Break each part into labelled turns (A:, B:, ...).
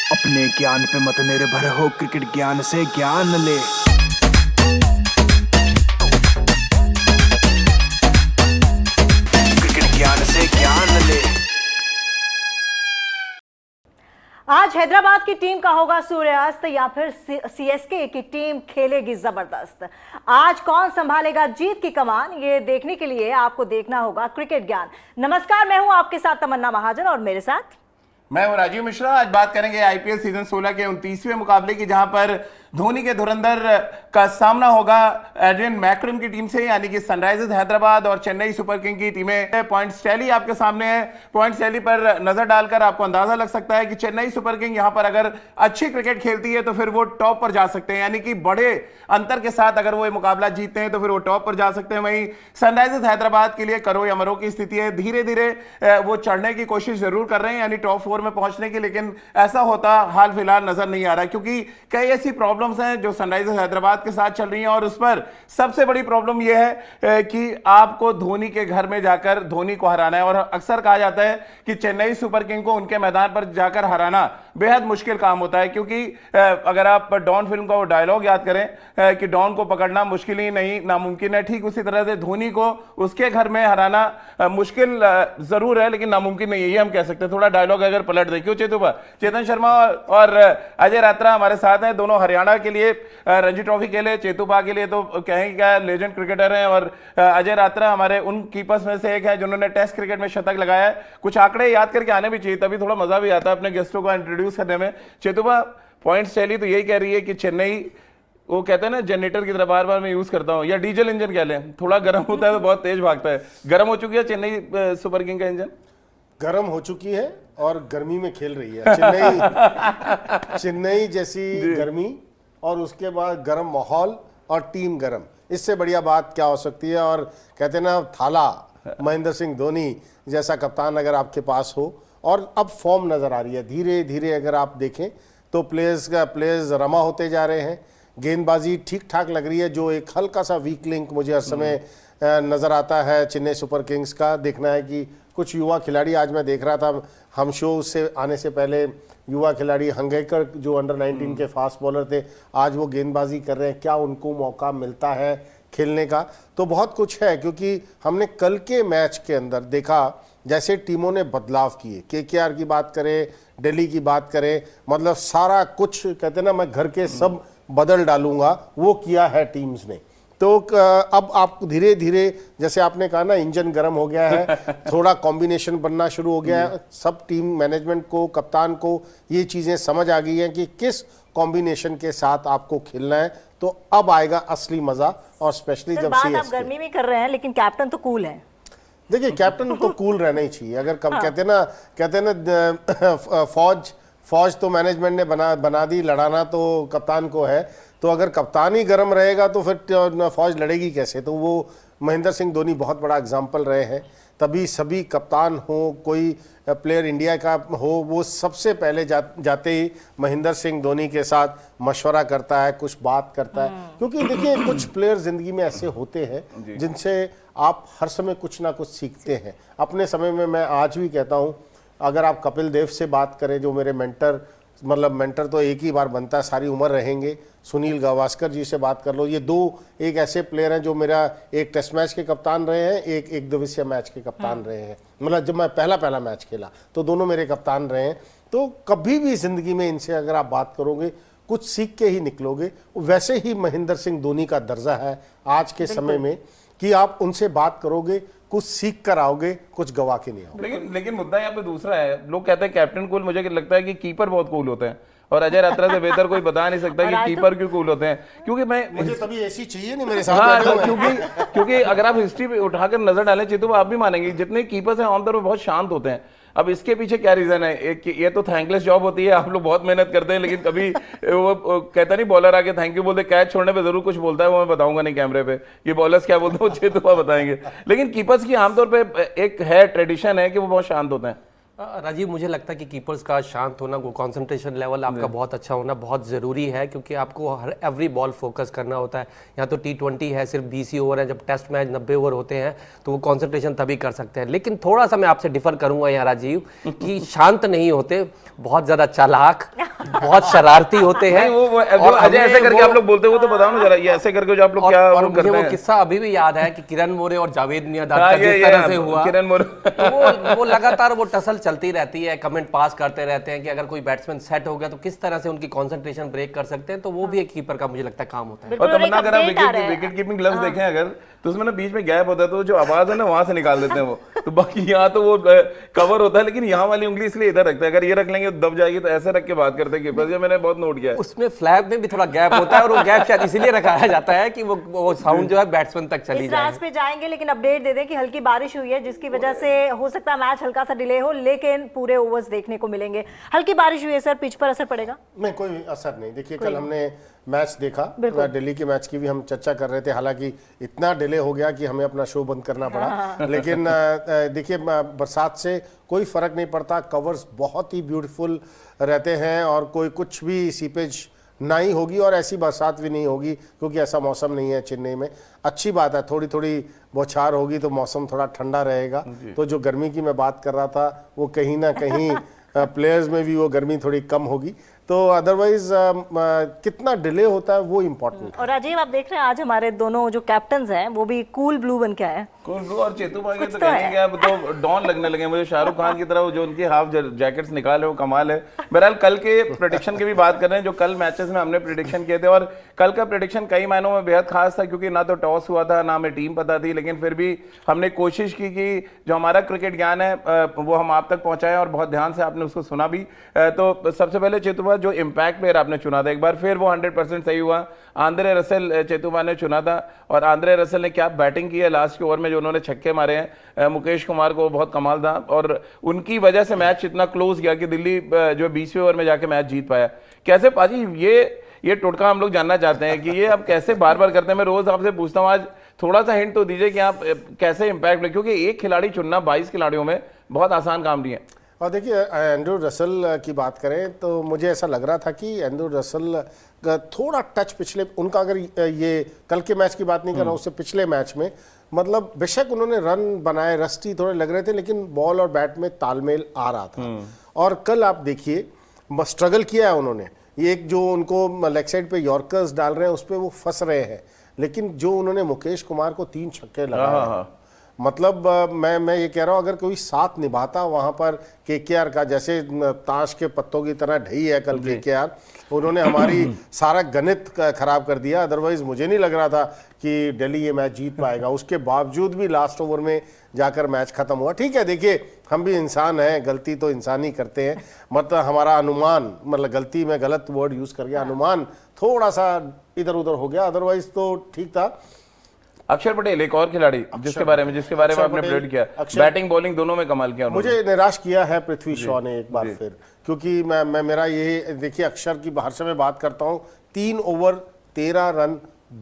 A: अपने ज्ञान पे मत निर्भर हो, क्रिकेट ज्ञान से ज्ञान ले। क्रिकेट ज्ञान से ज्ञान ले।
B: आज हैदराबाद की टीम का होगा सूर्यास्त या फिर सीएसके की टीम खेलेगी जबरदस्त। आज कौन संभालेगा जीत की कमान, ये देखने के लिए आपको देखना होगा क्रिकेट ज्ञान। नमस्कार, मैं हूं आपके साथ तमन्ना महाजन और मेरे साथ
C: मैं हूं राजीव मिश्रा। आज बात करेंगे आईपीएल सीजन 16 के 29वें मुकाबले की, जहां पर धोनी के धुरंधर का सामना होगा एड्रियन मैकलम की टीम से, यानी कि सनराइजर्स हैदराबाद और चेन्नई सुपर किंग की टीमें। पॉइंट्स टैली आपके सामने है। पॉइंट्स टैली पर नजर डालकर आपको अंदाजा लग सकता है कि चेन्नई सुपर किंग यहां पर अगर अच्छी क्रिकेट खेलती है तो फिर वो टॉप पर जा सकते हैं, यानी कि बड़े अंतर के साथ अगर वो ये मुकाबला जीतते हैं तो फिर वो टॉप पर जा सकते हैं। वहीं सनराइजर्स हैदराबाद के लिए करो या मरो की स्थिति है। धीरे धीरे वो चढ़ने की कोशिश जरूर कर रहे हैं, यानी टॉप 4 में पहुंचने की, लेकिन ऐसा होता हाल फिलहाल नजर नहीं आ रहा, क्योंकि कई ऐसी प्रॉब्लम्स हैं जो सनराइजर्स हैदराबाद के साथ चल रही हैं। और उस पर सबसे बड़ी प्रॉब्लम यह है कि आपको धोनी के घर में जाकर धोनी को हराना है। और अक्सर कहा जाता है कि चेन्नई सुपर किंग को उनके मैदान पर जाकर हराना बेहद मुश्किल काम होता है, क्योंकि अगर आप डॉन फिल्म का वो डायलॉग याद करें कि डॉन को पकड़ना मुश्किल ही नहीं नामुमकिन है, ठीक उसी तरह से धोनी को उसके घर में हराना मुश्किल जरूर है लेकिन नामुमकिन नहीं है, ये हम कह सकते हैं। थोड़ा डायलॉग अगर पलट देखियो चेतन शर्मा और अजय रात्रा हमारे साथ हैं, दोनों हरियाणा के लिए रणजी ट्रॉफी खेले। चेतुपा के लिए तो कहेंगे क्या, लेजेंड क्रिकेटर हैं। और अजय रात्रा हमारे उन कीपर्स में से एक है जिन्होंने टेस्ट क्रिकेट में शतक लगाया है। कुछ आंकड़े याद करके आने भी चाहिए, तभी थोड़ा मजा भी आता है अपने गेस्टों को इंट्रोड्यूस करने में। चेतुपा, पॉइंट्स टैली तो यही कह रही है कि चेन्नई, वो कहते हैं ना जनरेटर की तरह बार बार मैं यूज करता हूं, या डीजल इंजन कह लें, थोड़ा गर्म होता है तो बहुत तेज भागता है। गर्म हो चुकी है चेन्नई सुपर किंग का इंजन?
D: गर्म हो चुकी है और गर्मी में खेल रही है चेन्नई। चेन्नई जैसी गर्मी और उसके बाद गर्म माहौल और टीम गर्म, इससे बढ़िया बात क्या हो सकती है। और कहते हैं ना, थाला महेंद्र सिंह धोनी जैसा कप्तान अगर आपके पास हो, और अब फॉर्म नज़र आ रही है धीरे धीरे। अगर आप देखें तो प्लेयर्स रमा होते जा रहे हैं, गेंदबाजी ठीक ठाक लग रही है। जो एक हल्का सा वीक लिंक मुझे हर समय नज़र आता है चेन्नई सुपर किंग्स का, देखना है कि कुछ युवा खिलाड़ी, आज मैं देख रहा था हम शो से आने से पहले, युवा खिलाड़ी हंगेकर जो अंडर 19 के फास्ट बॉलर थे, आज वो गेंदबाजी कर रहे हैं। क्या उनको मौका मिलता है खेलने का? तो बहुत कुछ है, क्योंकि हमने कल के मैच के अंदर देखा जैसे टीमों ने बदलाव किए। केकेआर की बात करें, दिल्ली की बात करें, मतलब सारा कुछ, कहते हैं ना, मैं घर के सब बदल डालूंगा, वो किया है टीम्स ने। तो अब आप धीरे धीरे, जैसे आपने कहा ना, इंजन गर्म हो गया है, थोड़ा कॉम्बिनेशन बनना शुरू हो गया है। सब टीम मैनेजमेंट को, कप्तान को ये चीज़ें समझ आ गई हैं कि किस कॉम्बिनेशन के साथ आपको खेलना है। तो अब आएगा असली मजा। और स्पेशली जब
B: बात आप गर्मी में कर रहे हैं, लेकिन कैप्टन तो कूल है।
D: देखिए, कैप्टन तो कूल रहना ही चाहिए। अगर कहते हैं ना फौज तो मैनेजमेंट ने बना दी, लड़ाना तो कप्तान को है। तो अगर कप्तान ही गर्म रहेगा तो फिर फौज लड़ेगी कैसे? तो वो महेंद्र सिंह धोनी बहुत बड़ा एग्जाम्पल रहे हैं। तभी सभी कप्तान हो, कोई प्लेयर इंडिया का हो, वो सबसे पहले जाते ही महेंद्र सिंह धोनी के साथ मशवरा करता है, कुछ बात करता है। क्योंकि देखिए, कुछ प्लेयर जिंदगी में ऐसे होते हैं जिनसे आप हर समय कुछ ना कुछ सीखते हैं। अपने समय में मैं आज भी कहता हूँ, अगर आप कपिल देव से बात करें, जो मेरे मेंटर तो एक ही बार बनता है, सारी उम्र रहेंगे। सुनील गावस्कर जी से बात कर लो, ये दो एक ऐसे प्लेयर हैं जो मेरा एक टेस्ट मैच के कप्तान रहे हैं, एक दिवसीय मैच के कप्तान रहे हैं। मतलब जब मैं पहला मैच खेला तो दोनों मेरे कप्तान रहे हैं। तो कभी भी जिंदगी में इनसे अगर आप बात करोगे, कुछ सीख के ही निकलोगे। वैसे ही महेंद्र सिंह धोनी का दर्जा है आज के समय में कि आप उनसे बात करोगे, कुछ सीख कर आओगे, कुछ गवा के नहीं आओगे।
C: लेकिन मुद्दा यहाँ पे दूसरा है। लोग कहते हैं कैप्टन कूल, मुझे लगता है कि कीपर बहुत कूल होते हैं, और अजय रात्रा से बेहतर कोई बता नहीं सकता कि कीपर क्यों कूल होते हैं। क्योंकि मुझे
D: तभी ऐसी चाहिए नहीं मेरे साथ।
C: हाँ, क्योंकि अगर आप हिस्ट्री पे उठाकर नजर डालें चेतु, आप भी मानेंगे जितने कीपर्स हैं आमतौर पर बहुत शांत होते हैं। अब इसके पीछे क्या रीजन है? एक ये तो थैंकलेस जॉब होती है, आप लोग बहुत मेहनत करते हैं, लेकिन कभी वो कहता नहीं बॉलर आके थैंक यू बोलते, कैच छोड़ने पे जरूर कुछ बोलता है, वो मैं बताऊंगा नहीं कैमरे पे, ये बॉलर्स क्या बोलते हैं वो चेतुपा बताएंगे। लेकिन कीपर्स की आमतौर पे एक है, ट्रेडिशन है कि वो बहुत शांत होते हैं।
E: राजीव, मुझे लगता है कि कीपर्स का शांत होना, वो कंसंट्रेशन लेवल आपका बहुत अच्छा होना बहुत ज़रूरी है, क्योंकि आपको हर एवरी बॉल फोकस करना होता है। यहाँ तो T20 है, सिर्फ 20 ही ओवर है, जब टेस्ट मैच 90 ओवर होते हैं तो वो कंसंट्रेशन तभी कर सकते हैं। लेकिन थोड़ा सा मैं आपसे डिफर करूंगा यहाँ राजीव, कि शांत नहीं होते, बहुत ज़्यादा चालाक, बहुत शरारती होते हैं।
C: नहीं, वो
E: और
C: अजय ऐसे
E: हमने
C: करके आप लोग बोलते हो, वो तो बताओ ना जरा, ये ऐसे करके जो आप लोग क्या
E: और
C: वो
E: मुझे
C: करते
E: वो
C: हैं।
E: किस्सा अभी भी याद है कि किरण मोरे और जावेद मियांदाद
C: हाँ,
E: का जिस तरह से हुआ,
C: किरण मोरे
E: तो वो लगातार वो टसल चलती रहती है, कमेंट पास करते रहते हैं कि अगर कोई बैट्समैन सेट हो गया तो किस तरह से उनकी कंसंट्रेशन ब्रेक कर सकते हैं। तो वो भी एक कीपर का मुझे लगता है काम होता है।
C: और तमन्ना अगर आप
B: update आ रहा है।
C: विकेट कीपिंग ग्लव्स देखें अगर, तो उसमें ना बीच में गैप होता है, तो जो आवाज है ना वहां से निकाल देते हैं वो, तो बाकी यहाँ तो वो कवर होता है, लेकिन यहाँ वाली उंगली इसलिए इधर रखते हैं, अगर ये रख लेंगे तो दब जाएगी, तो ऐसे रख के बात करते हैं कीपर। ये मैंने बहुत नोट किया है।
E: उसमें फ्लैग में भी थोड़ा गैप होता है और वो गैप शायद इसीलिए रखाया जाता है कि वो साउंड जो है बैट्समैन तक चली
B: इस
E: जाए।
B: राज पे जाएंगे, लेकिन अपडेट दे दें कि हल्की बारिश हुई है, जिसकी वजह से हो सकता है मैच हल्का सा डिले हो, लेकिन पूरे ओवर्स देखने को मिलेंगे। हल्की बारिश हुई है सर, पिच पर असर पड़ेगा?
D: नहीं, कोई असर नहीं। देखिए कल हमने मैच देखा, दिल्ली के मैच की भी हम चर्चा कर रहे थे, हालांकि इतना डिले हो गया कि हमें अपना शो बंद करना पड़ा। लेकिन देखिए बरसात से कोई फर्क नहीं पड़ता, कवर्स बहुत ही ब्यूटीफुल रहते हैं और कोई कुछ भी सीपेज नहीं होगी और ऐसी बरसात भी नहीं होगी, क्योंकि ऐसा मौसम नहीं है चेन्नई में। अच्छी बात है, थोड़ी थोड़ी बौछार होगी तो मौसम थोड़ा ठंडा रहेगा। तो जो गर्मी की मैं बात कर रहा था वो कहीं ना कहीं प्लेयर्स में भी वो गर्मी थोड़ी कम होगी। तो अदरवाइज कितना डिले होता है वो इम्पोर्टेंट।
B: और राजीव, आप देख रहे हैं आज हमारे दोनों जो कैप्टन हैं वो भी कूल ब्लू बन के आए हैं।
C: कूल ब्लू और चेतू भाई के तो
B: तो
C: कहने
B: है।
C: क्या, अब तो डॉन लगने लगे मुझे, शाहरुख खान की तरह जो उनकी हाफ जैकेट्स निकाले वो कमाल है। बहरहाल कल के प्रेडिक्शन की भी बात कर रहे हैं, जो कल मैचेस में हमने प्रेडिक्शन किए थे, और कल का प्रेडिक्शन कई मायनों में बेहद खास था, क्योंकि ना तो टॉस हुआ था, ना हमें टीम पता थी, लेकिन फिर भी हमने कोशिश की कि जो हमारा क्रिकेट ज्ञान है वो हम आप तक पहुंचाएं, और बहुत ध्यान से आपने उसको सुना भी। तो सबसे पहले चेतुबा जो इम्पैक्ट प्लेयर आपने चुना था, एक बार फिर वो 100% सही हुआ। आंद्रे रसेल चेतुबा ने चुना था, और आंद्रे रसेल ने क्या बैटिंग की है लास्ट के ओवर में, जो उन्होंने छक्के मारे हैं मुकेश कुमार को, बहुत कमाल था, और उनकी वजह से मैच इतना क्लोज गया कि दिल्ली जो 20वें ओवर में जाके मैच जीत पाया। कैसे पाजी ये टोटका हम लोग जानना चाहते हैं कि ये आप कैसे बार बार करते हैं। मैं रोज आपसे पूछता हूँ, आज थोड़ा सा हिंट तो दीजिए कि आप कैसे इम्पैक्ट, क्योंकि एक खिलाड़ी चुनना 22 खिलाड़ियों में बहुत आसान काम नहीं है।
D: और देखिए एंड्रू रसल की बात करें तो मुझे ऐसा लग रहा था कि एंड्रू रसल का थोड़ा टच पिछले, उनका अगर ये कल के मैच की बात नहीं कर रहा हूँ, उससे पिछले मैच में, मतलब बेशक उन्होंने रन बनाए, रस्टी थोड़े लग रहे थे, लेकिन बॉल और बैट में तालमेल आ रहा था। और कल आप देखिए स्ट्रगल किया है उन्होंने, ये एक जो उनको लेग साइड पे यॉर्कर्स डाल रहे हैं उस पर वो फंस रहे हैं, लेकिन जो उन्होंने मुकेश कुमार को 3 छक्के लगाए, मतलब मैं ये कह रहा हूँ, अगर कोई साथ निभाता वहाँ पर केकेआर का, जैसे ताश के पत्तों की तरह ढही है कल केकेआर, उन्होंने हमारी सारा गणित खराब कर दिया। अदरवाइज मुझे नहीं लग रहा था कि दिल्ली ये मैच जीत पाएगा, उसके बावजूद भी लास्ट ओवर में जाकर मैच खत्म हुआ। ठीक है, देखिए हम भी इंसान हैं, गलती तो इंसान ही करते हैं, मतलब हमारा अनुमान, मतलब गलती में गलत वर्ड यूज कर गया, अनुमान थोड़ा सा इधर उधर हो गया, अदरवाइज तो ठीक था।
C: अक्षर पटेल एक और खिलाड़ी जिसके बारे में आपने प्रेडिक्ट किया, बैटिंग बॉलिंग दोनों में कमाल किया।
D: मुझे निराश किया है पृथ्वी शॉ ने एक बार फिर, क्योंकि मैं मेरा ये देखिए, अक्षर की हर समय बात करता हूँ, 3 ओवर 13 रन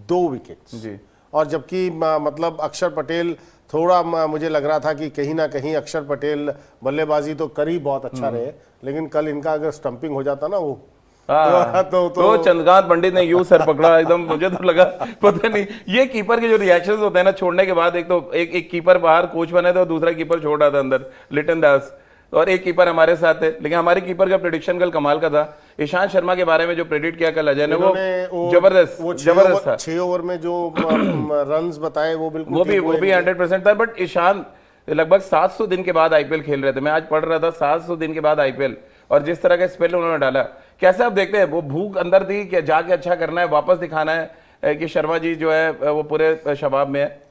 D: 2 विकेट जी, और जबकि मतलब अक्षर पटेल थोड़ा मुझे लग रहा था कि कहीं ना कहीं अक्षर पटेल बल्लेबाजी तो कर ही बहुत अच्छा रहे, लेकिन कल इनका अगर स्टंपिंग हो जाता ना वो तो
C: चंद्रकांत पंडित ने यूं सर पकड़ा एकदम, मुझे तो लगा पता नहीं, ये कीपर के जो रिएक्शंस होते हैं ना छोड़ने के बाद, एक तो एक कीपर बाहर कोच बने थे और दूसरा कीपर छोड़ रहा था अंदर, लिटन दास, और एक कीपर हमारे साथ है, लेकिन हमारे कीपर का प्रेडिक्शन कल कमाल का था। ईशांत शर्मा के बारे में जो प्रेडिक्ट किया कल अजय ने, वो जबरदस्त था।
D: 6 ओवर में जो रन्स बताए वो बिल्कुल
C: वो भी 100% था। बट ईशांत लगभग 700 दिन के बाद आईपीएल खेल रहे थे, मैं आज पढ़ रहा था 700 दिन के बाद आईपीएल, और जिस तरह का स्पेल उन्होंने डाला, कैसे आप देखते हैं? वो भूख अंदर थी कि जाके अच्छा करना है, वापस दिखाना है कि शर्मा जी जो है वो पूरे शबाब में है।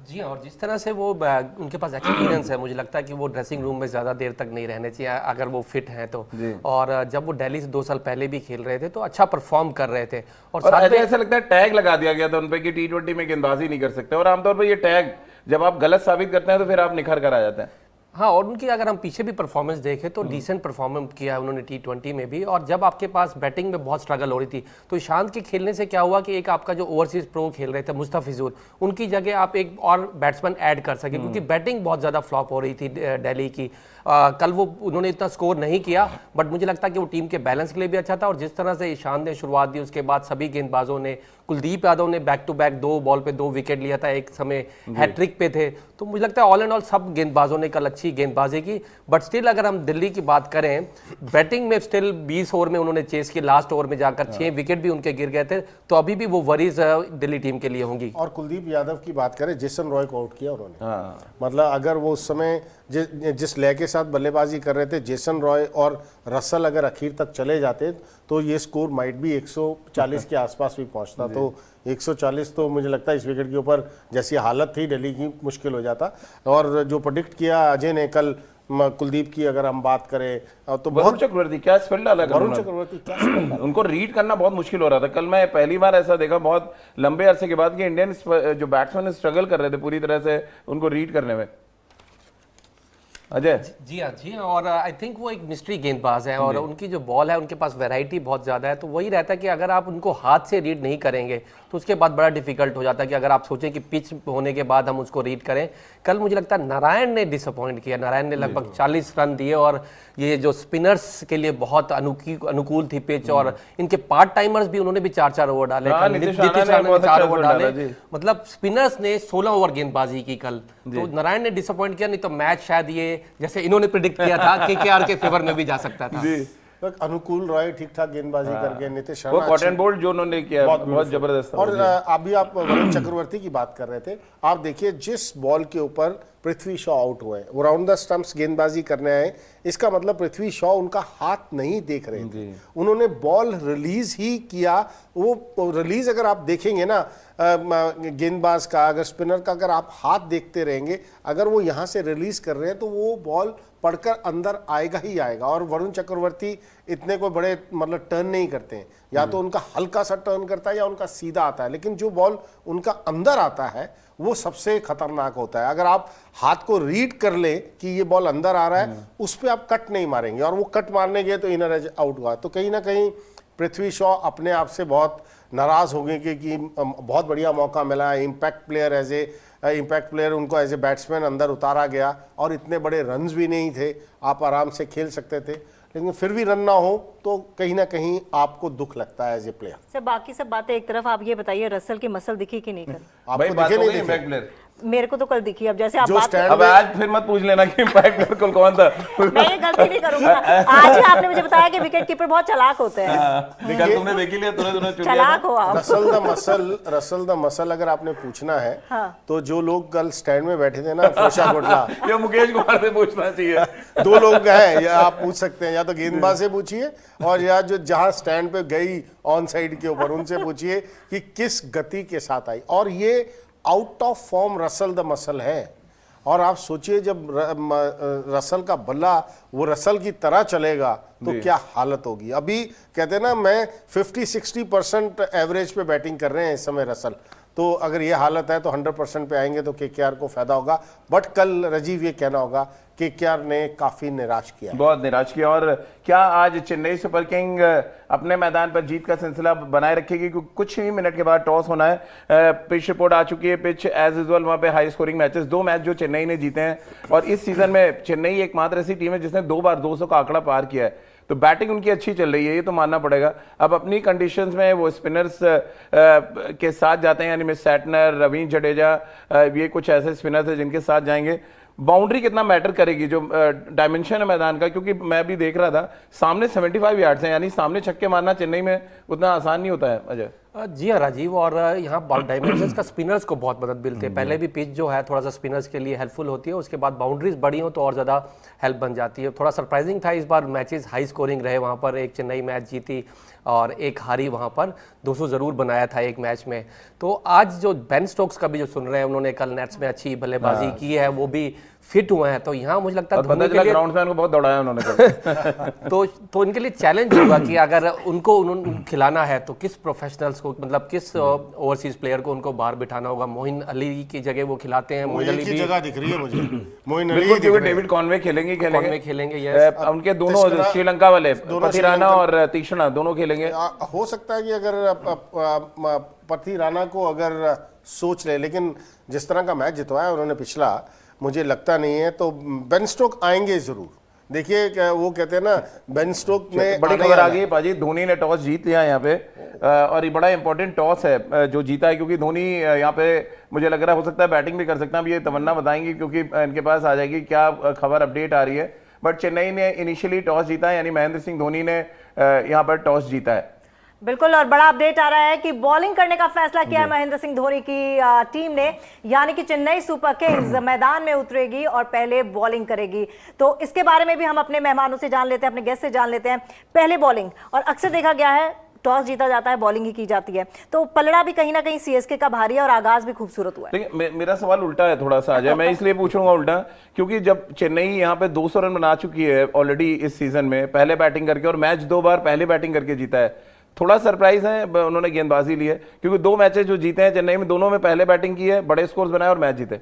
E: जी हाँ, और जिस तरह से वो उनके पास एक्सपीरियंस है, मुझे लगता है कि वो ड्रेसिंग रूम में ज़्यादा देर तक नहीं रहने चाहिए अगर वो फिट हैं तो। और जब वो दिल्ली से 2 साल पहले भी खेल रहे थे तो अच्छा परफॉर्म कर रहे थे, और साथ में
C: ऐसा लगता है टैग लगा दिया गया था उन पे कि T20 में गेंदबाजी नहीं कर सकते, और आमतौर पर ये टैग जब आप गलत साबित करते हैं तो फिर आप निखर कर आ जाते हैं।
E: हाँ, और उनकी अगर हम पीछे भी परफॉर्मेंस देखें तो डिसेंट परफॉर्मेंस किया है उन्होंने T20 में भी, और जब आपके पास बैटिंग में बहुत स्ट्रगल हो रही थी तो ईशांत के खेलने से क्या हुआ कि एक आपका जो ओवरसीज प्रो खेल रहे थे मुस्तफिजुर, उनकी जगह आप एक और बैट्समैन ऐड कर सके, क्योंकि बैटिंग बहुत ज़्यादा फ्लॉप हो रही थी दिल्ली की। कल वो उन्होंने इतना स्कोर नहीं किया, बट मुझे लगता है कि वो टीम के बैलेंस के लिए भी अच्छा था, और जिस तरह से ईशांत ने शुरुआत दी उसके बाद सभी गेंदबाजों ने, कुलदीप यादव ने बैक टू बैक 2 बॉल पे 2 विकेट लिया था, एक समय हैट्रिक पे थे, तो मुझे लगता है ऑल एंड ऑल सब गेंदबाजों ने कल अच्छी अच्छी गेंदबाजी की, बट स्टिल अगर हम दिल्ली की बात करें, बैटिंग में स्टिल 20 ओवर में उन्होंने चेस की, लास्ट ओवर में जाकर 6 विकेट भी उनके गिर गए थे, तो अभी भी वो वरीज दिल्ली टीम के लिए होंगी।
D: और कुलदीप यादव की बात करें, जेसन रॉय को आउट किया उन्होंने। मतलब अगर वो उस समय जिस लय के साथ बल्लेबाजी कर रहे थे, जेसन रॉय और रसल अगर आखिर तक चले जाते तो ये स्कोर माइट भी 140 के आसपास भी पहुंचता। तो 140 तो मुझे लगता है इस विकेट के ऊपर जैसी हालत थी दिल्ली की, मुश्किल हो जाता। और जो प्रेडिक्ट किया अजय ने कल कुलदीप की अगर हम बात करें तो
C: वरुण चक्रवर्ती क्या स्पेल डाला,
D: वरुण चक्रवर्ती क्या स्पेल डाला?
C: उनको रीड करना बहुत मुश्किल हो रहा था। कल मैं पहली बार ऐसा देखा बहुत लंबे अरसे के बाद कि इंडियन जो बैट्समैन स्ट्रगल कर रहे थे पूरी तरह से उनको रीड करने में। अजय
E: जी हाँ, और आई थिंक वो एक मिस्ट्री गेंदबाज है और उनकी जो बॉल है उनके पास वैरायटी बहुत ज़्यादा है, तो वही रहता है कि अगर आप उनको हाथ से रीड नहीं करेंगे तो उसके बाद बड़ा डिफिकल्ट हो जाता है कि अगर आप सोचें कि पिच होने के बाद हम उसको रीड करें। कल मुझे लगता है नारायण ने डिसअपॉइंट किया, नारायण ने लगभग 40 रन दिए और ये जो स्पिनर्स के लिए बहुत अनुकूल थी पिच, और इनके पार्ट टाइमर्स भी उन्होंने भी 4-4 ओवर डाले, नीतीश राणा ने 4 ओवर डाले, मतलब स्पिनर्स ने 16 ओवर गेंदबाजी की कल। तो नारायण ने डिसअपॉइंट किया, नहीं तो मैच शायद ये जैसे इन्होंने प्रेडिक्ट किया था केकेआर के फेवर में भी जा सकता था।
D: अनुकूल रॉय ठीक ठाक गेंदबाजी करके, नीतीश
C: वो
D: राणा
C: कॉटन बोल्ट जो उन्होंने किया बहुत जबरदस्त था।
D: और अभी आप वरुण चक्रवर्ती की बात कर रहे थे, आप देखिए जिस बॉल के ऊपर पृथ्वी शॉ आउट हुए, वो राउंड द स्टंप्स गेंदबाजी करने आए, इसका मतलब पृथ्वी शॉ उनका हाथ नहीं देख रहे थे, उन्होंने बॉल रिलीज ही किया। वो रिलीज अगर आप देखेंगे ना गेंदबाज का, अगर स्पिनर का अगर आप हाथ देखते रहेंगे, अगर वो यहाँ से रिलीज कर रहे हैं तो वो बॉल पड़कर अंदर आएगा ही आएगा। और वरुण चक्रवर्ती इतने कोई बड़े मतलब टर्न नहीं करते हैं, या तो उनका हल्का सा टर्न करता है या उनका सीधा आता है, लेकिन जो बॉल उनका अंदर आता है वो सबसे खतरनाक होता है। अगर आप हाथ को रीड कर ले कि ये बॉल अंदर आ रहा है, उस पर आप कट नहीं मारेंगे, और वो कट मारने गए तो इनर एज आउट हुआ। तो कहीं ना कहीं पृथ्वी शॉ अपने आप से बहुत नाराज हो गए कि बहुत बढ़िया मौका मिला, इम्पैक्ट प्लेयर उनको एज ए बैट्समैन अंदर उतारा गया, और इतने बड़े रन्स भी नहीं थे, आप आराम से खेल सकते थे, लेकिन फिर भी रन ना हो तो कहीं ना कहीं आपको दुख लगता है एज ए प्लेयर।
B: सर बाकी सब बातें एक तरफ, आप ये बताइए रसल की मसल दिखी कि नहीं कल?
D: आपको दिखे नहीं दिखे?
B: मेरे को तो कल दिखी। अब जैसे आप बात
C: अब आज फिर मत पूछ लेना कि इम्पैक्ट बिल्कुल कौन था।
B: मैं ये गलती नहीं करूंगा। आज ही आपने मुझे बताया कि विकेट कीपर बहुत चालाक होते हैं।
C: निकल तुमने देख लिया, तुमने
B: चालाक हो आप।
D: रसल द मसल अगर आपने पूछना है, तो जो लोग कल स्टैंड में बैठे थे ना, फरोशा कोटला,
C: ये मुकेश कुमार से पूछना चाहिए।
D: 2 लोग हैं, या आप पूछ सकते हैं, या तो गेंदबाज से पूछिए, और या जो जहां स्टैंड पे गई ऑन साइड के ऊपर, उनसे पूछिए कि किस गति के साथ आई। और ये out of form Russell the muscle है, और आप सोचिए जब रसल का बल्ला वो रसल की तरह चलेगा तो क्या हालत होगी। अभी कहते हैं ना, मैं 50-60% एवरेज पे बैटिंग कर रहे हैं इस समय रसल, तो अगर ये हालत है तो 100% पे आएंगे तो केकेआर को फायदा होगा। बट कल राजीव ये कहना होगा केकेआर ने काफी निराश किया,
C: बहुत निराश किया। और क्या आज चेन्नई सुपर किंग अपने मैदान पर जीत का सिलसिला बनाए रखेगी? क्योंकि कुछ ही मिनट के बाद टॉस होना है। पिच रिपोर्ट आ चुकी है, पिच एज यूजुअल वहां पे हाई स्कोरिंग मैचेस, 2 मैच जो चेन्नई ने जीते हैं, और इस सीजन में चेन्नई एकमात्र ऐसी टीम है जिसने 2 बार 200 का आंकड़ा पार किया है। तो बैटिंग उनकी अच्छी चल रही है, ये तो मानना पड़ेगा। अब अपनी कंडीशंस में वो स्पिनर्स के साथ जाते हैं, यानी मिस सैटनर, रवींद्र जडेजा, ये कुछ ऐसे स्पिनर्स हैं जिनके साथ जाएंगे। बाउंड्री कितना मैटर करेगी, जो डायमेंशन है मैदान का, क्योंकि मैं भी देख रहा था सामने 75 यार्ड्स हैं, यानी सामने छक्के मारना चेन्नई में उतना आसान नहीं होता है। अजय
E: जी हाँ राजीव, और यहाँ डायमेंशंस का स्पिनर्स को बहुत मदद मिलती है। पहले भी पिच जो है थोड़ा सा स्पिनर्स के लिए हेल्पफुल होती है, उसके बाद बाउंड्रीज बड़ी हो तो और ज़्यादा हेल्प बन जाती है। थोड़ा सरप्राइजिंग था इस बार, मैचेस हाई स्कोरिंग रहे वहाँ पर। एक चेन्नई मैच जीती और एक हारी, वहाँ पर 200 ज़रूर बनाया था एक मैच में। तो आज जो बेन स्टोक्स का भी जो सुन रहे हैं, उन्होंने कल नेट्स में अच्छी बल्लेबाजी की है, वो भी फिट हुए हैं, तो यहाँ मुझे लगता है
C: धोनी के लिए ग्राउंडमैन को बहुत दौड़ाया उन्होंने।
E: तो इनके लिए चैलेंज होगा कि अगर उनको खिलाना है तो किस प्रोफेशनल्स को, मतलब किस ओवरसीज प्लेयर को उनको बाहर बिठाना होगा। मोइन अली की जगह वो खिलाते हैं, मोइन अली की
D: जगह दिख रही है मुझे। मोइन
C: बिल्कुल, क्योंकि डेविड कॉनवे खेलेंगे उनके दोनों श्रीलंका वाले पथिराना और तीक्ष्णा दोनों खेलेंगे।
D: हो सकता है कि अगर पथिराना को अगर सोच ले, लेकिन जिस तरह का मैच जितवाया उन्होंने पिछला, मुझे लगता नहीं है। तो बेन स्टोक आएंगे जरूर, देखिए वो कहते हैं ना बेन स्टोक में
C: बड़ी
D: आने
C: खबर आ
D: आना
C: गई है पाजी, धोनी ने टॉस जीत लिया यहाँ पे और ये बड़ा इंपॉर्टेंट टॉस है जो जीता है, क्योंकि धोनी यहाँ पे मुझे लग रहा है हो सकता है बैटिंग भी कर सकता है। अब ये तमन्ना बताएंगी क्योंकि इनके पास आ जाएगी क्या खबर अपडेट आ रही है। बट चेन्नई ने इनिशियली टॉस जीता है, यानी महेंद्र सिंह धोनी ने यहाँ पर टॉस जीता है।
B: बिल्कुल, और बड़ा अपडेट आ रहा है कि बॉलिंग करने का फैसला किया है महेंद्र सिंह धोनी की टीम ने, यानी कि चेन्नई सुपर किंग्स मैदान में उतरेगी और पहले बॉलिंग करेगी। तो इसके बारे में भी हम अपने मेहमानों से जान लेते हैं, अपने गेस्ट से जान लेते हैं। पहले बॉलिंग, और अक्सर देखा गया है टॉस जीता जाता है, बॉलिंग ही की जाती है, तो पलड़ा भी कहीं ना कहीं सीएसके का भारी है और आगाज भी खूबसूरत हुआ है।
C: देखिए मेरा सवाल उल्टा है थोड़ा सा अजय, मैं इसलिए पूछूंगा उल्टा क्योंकि जब चेन्नई यहाँ पे 200 रन बना चुकी है ऑलरेडी इस सीजन में पहले बैटिंग करके, और मैच 2 बार पहले बैटिंग करके जीता है, थोड़ा सरप्राइज है उन्होंने गेंदबाजी ली है, क्योंकि 2 मैचेस जो जीते हैं चेन्नई में दोनों में पहले बैटिंग की है, बड़े स्कोर्स बनाए और मैच जीते।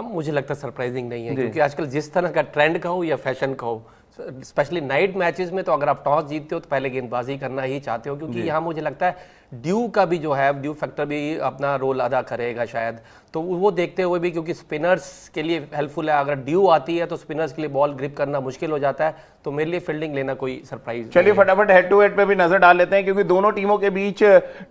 E: मुझे लगता है सरप्राइजिंग नहीं है, क्योंकि आजकल जिस तरह का ट्रेंड का हो या फैशन का हो, स्पेशली नाइट मैचेस में, तो अगर आप टॉस जीतते हो तो पहले गेंदबाजी करना ही चाहते हो, क्योंकि यहाँ मुझे लगता है ड्यू का भी जो है, ड्यू फैक्टर भी अपना रोल अदा करेगा शायद, तो वो देखते हुए भी, क्योंकि स्पिनर्स के लिए हेल्पफुल है, अगर ड्यू आती है तो स्पिनर्स के लिए बॉल ग्रिप करना मुश्किल हो जाता है, तो मेरे लिए फील्डिंग लेना कोई सरप्राइज।
C: चलिए फटाफट हेड टू हेड पे भी नजर डाल लेते हैं, क्योंकि दोनों टीमों के बीच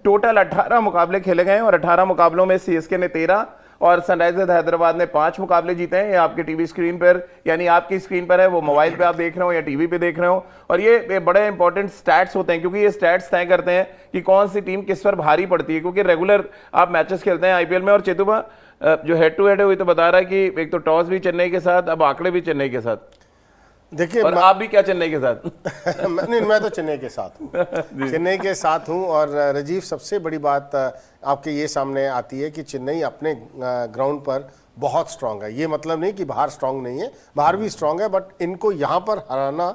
C: टोटल 18 मुकाबले खेले गए हैं और 18 मुकाबलों में सीएसके ने 13 और सनराइजर्स हैदराबाद ने 5 मुकाबले जीते हैं। ये आपकी टीवी स्क्रीन पर, यानी आपकी स्क्रीन पर है, वो मोबाइल पे आप देख रहे हो या टीवी पे देख रहे हो, और ये बड़े इंपॉर्टेंट स्टैट्स होते हैं, क्योंकि ये स्टैट्स तय करते हैं कि कौन सी टीम किस पर भारी पड़ती है, क्योंकि रेगुलर आप मैचेस खेलते हैं आईपीएल में। और चेतुबा जो हेड टू हेड है वही तो बता रहा है कि एक तो टॉस भी चेन्नई के साथ, अब आंकड़े भी चेन्नई के साथ,
D: देखिए
C: और आप भी क्या चेन्नई के साथ?
D: नहीं, मैं तो चेन्नई के साथ हूँ चेन्नई के साथ हूँ। और राजीव, सबसे बड़ी बात आपके ये सामने आती है कि चेन्नई अपने ग्राउंड पर बहुत स्ट्रांग है। ये मतलब नहीं कि बाहर स्ट्रांग नहीं है, बाहर भी स्ट्रांग है, बट इनको यहाँ पर हराना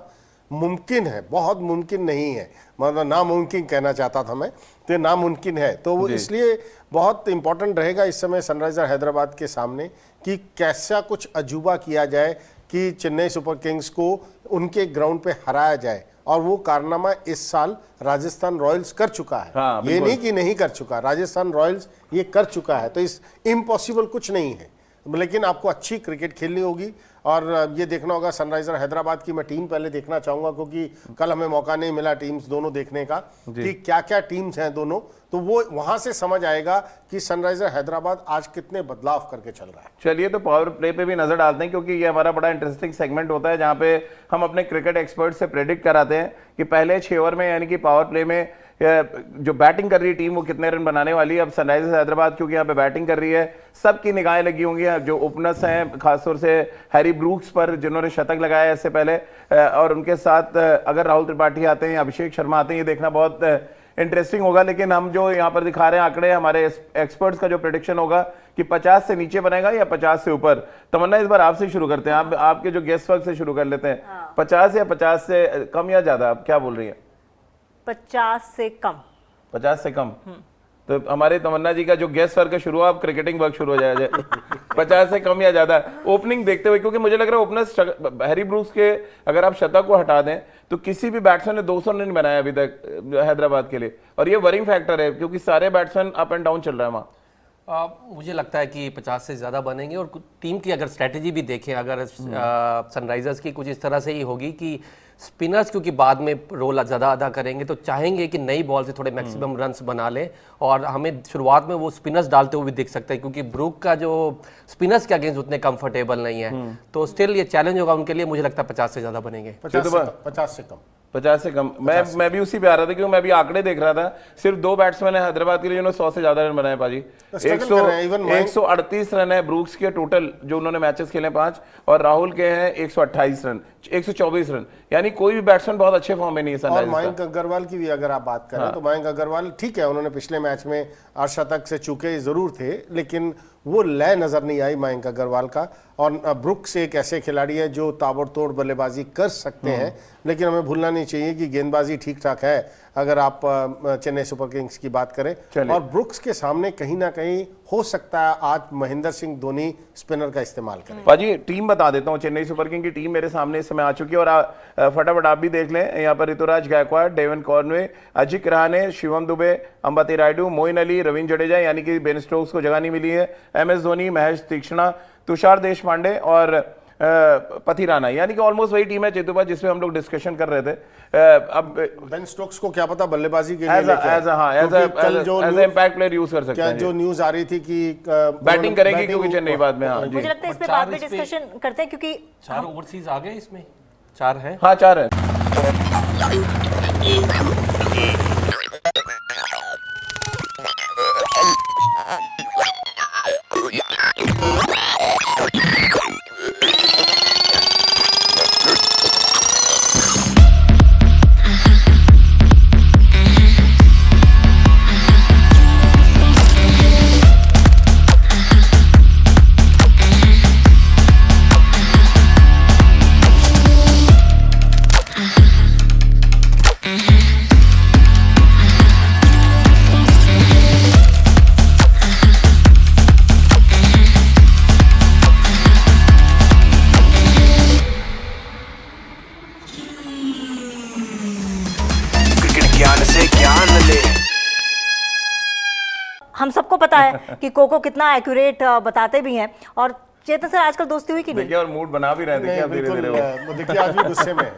D: मुमकिन है, बहुत मुमकिन नहीं है, मतलब नामुमकिन कहना चाहता था मैं, तो ये नामुमकिन है। तो वो इसलिए बहुत इंपॉर्टेंट रहेगा इस समय सनराइजर हैदराबाद के सामने कि कैसा कुछ अजूबा किया जाए कि चेन्नई सुपर किंग्स को उनके ग्राउंड पे हराया जाए। और वो कारनामा इस साल राजस्थान रॉयल्स कर चुका है।
C: हाँ,
D: ये नहीं कि नहीं कर चुका, राजस्थान रॉयल्स ये कर चुका है, तो इस इम्पॉसिबल कुछ नहीं है, लेकिन आपको अच्छी क्रिकेट खेलनी होगी। और ये देखना होगा सनराइजर हैदराबाद की, मैं टीम पहले देखना चाहूँगा, क्योंकि कल हमें मौका नहीं मिला टीम्स दोनों देखने का कि क्या क्या टीम्स हैं दोनों, तो वो वहां से समझ आएगा कि सनराइजर हैदराबाद आज कितने बदलाव करके चल रहा है।
C: चलिए तो पावर प्ले पे भी नजर डालते हैं, क्योंकि ये हमारा बड़ा इंटरेस्टिंग सेगमेंट होता है जहां पे हम अपने क्रिकेट एक्सपर्ट से प्रेडिक्ट कराते हैं कि पहले 6 ओवर में, यानी कि पावर प्ले में जो बैटिंग कर रही टीम वो कितने रन बनाने वाली है। अब सनराइजर्स हैदराबाद क्योंकि यहाँ पे बैटिंग कर रही है, सबकी निगाहें लगी होंगी जो ओपनर्स हैं, खासतौर से हैरी ब्रूक्स पर जिन्होंने शतक लगाया इससे पहले, और उनके साथ अगर राहुल त्रिपाठी आते हैं या अभिषेक शर्मा आते हैं, ये देखना बहुत इंटरेस्टिंग होगा। लेकिन हम जो यहाँ पर दिखा रहे हैं आंकड़े, हमारे एक्सपर्ट्स का जो प्रेडिक्शन होगा कि 50 से नीचे बनेगा या 50 से ऊपर। तमन्ना, इस बार आपसे शुरू करते हैं, आपके जो गेस्ट वर्क से शुरू कर लेते हैं। 50 या 50 से कम या ज्यादा, आप क्या बोल रही है?
B: 50 से कम।
C: 50 से कम। तो हमारे तमन्ना जी का जो गेस्ट वर्क है शुरू, आप क्रिकेटिंग वर्क शुरू हो जाए 50 से कम या ज्यादा ओपनिंग देखते हुए, क्योंकि मुझे लग रहा है ओपनर्स हैरी ब्रूक्स के अगर आप शतक को हटा दें तो किसी भी बैट्समैन ने 200 रन बनाया अभी तक हैदराबाद के लिए, और ये वरिंग फैक्टर है क्योंकि सारे बैट्समैन अप एंड डाउन चल रहा है वहाँ।
E: मुझे लगता है कि 50 से ज़्यादा बनेंगे, और टीम की अगर स्ट्रेटेजी भी देखें, अगर सनराइजर्स की कुछ इस तरह से ही होगी कि स्पिनर्स क्योंकि बाद में रोल ज़्यादा अदा करेंगे, तो चाहेंगे कि नई बॉल से थोड़े मैक्सिमम रन्स बना लें, और हमें शुरुआत में वो स्पिनर्स डालते हुए भी दिख सकते हैं, क्योंकि ब्रूक का जो स्पिनर्स के अगेंस्ट उतने कंफर्टेबल नहीं है, तो स्टिल ये चैलेंज होगा उनके लिए। मुझे लगता है 50 से ज़्यादा बनेंगे।
D: 50 से कम।
C: 50 से कम। मैं भी उसी पे आ रहा था, क्योंकि मैं भी आंकड़े देख रहा था। सिर्फ 2 बैट्समैन है हैदराबाद के लिए जिन्होंने 100 से ज्यादा रन बनाए पाजी। 138 रन है ब्रूक्स के टोटल जो उन्होंने मैचेस खेले 5, और राहुल के हैं 128 रन, 124 रन, यानी कोई भी बैट्समैन बहुत अच्छे फॉर्म में नहीं है।
D: और मयंक अग्रवाल की भी अगर आप बात करें तो मयंक अग्रवाल ठीक है, उन्होंने पिछले मैच में अर्धशतक से चूके जरूर थे, लेकिन वो लय नजर नहीं आई मयंक अग्रवाल का। और ब्रुक्स एक ऐसे खिलाड़ी है जो ताबड़तोड़ बल्लेबाजी कर सकते हैं, लेकिन हमें भूलना नहीं चाहिए कि गेंदबाजी ठीक ठाक है अगर आप चेन्नई सुपर किंग्स की बात करें। और ब्रुक्स के सामने कहीं ना कहीं हो सकता है आज महेंद्र सिंह धोनी स्पिनर का इस्तेमाल करें।
C: पाजी टीम बता देता हूं, चेन्नई सुपर किंग की टीम मेरे सामने इस समय आ चुकी है, और फटाफट आप भी देख लें। यहाँ पर ऋतुराज गायकवाड़, डेवन कॉर्नवे, अजिंक्य रहाणे, शिवम दुबे, अंबती रायडू, मोइन अली, रविंद्र जडेजा, यानी कि बेन स्टोक्स को जगह नहीं मिली है, MS धोनी, महेश तीक्ष्णा, तुषार देशपांडे और पथिराना, यानी कि ऑलमोस्ट वही टीम है चेतुपा जिसमें हम लोग डिस्कशन कर रहे थे। अब
D: बेन स्टोक्स को क्या पता बल्लेबाजी के लिए
C: एज इम्पैक्ट प्लेयर यूज कर सकते हैं।
D: जो न्यूज आ रही थी कि
C: बैटिंग करेंगे क्योंकि चेन्नई बाद में। हाँ जी,
B: मुझे लगता है इस पे बाद में डिस्कशन करते हैं क्योंकि
E: 4 ओवरसीज आ गए इसमें, 4 हैं।
C: हाँ 4 है।
B: हम सबको पता है कि कोको कितना एक्यूरेट बताते भी हैं। और चेतन सर आजकल दोस्ती हुई कि नहीं?
C: देखिए और मूड बना भी रहे हैं, देखिए धीरे धीरे
D: वो देखिए आज भी गुस्से में है।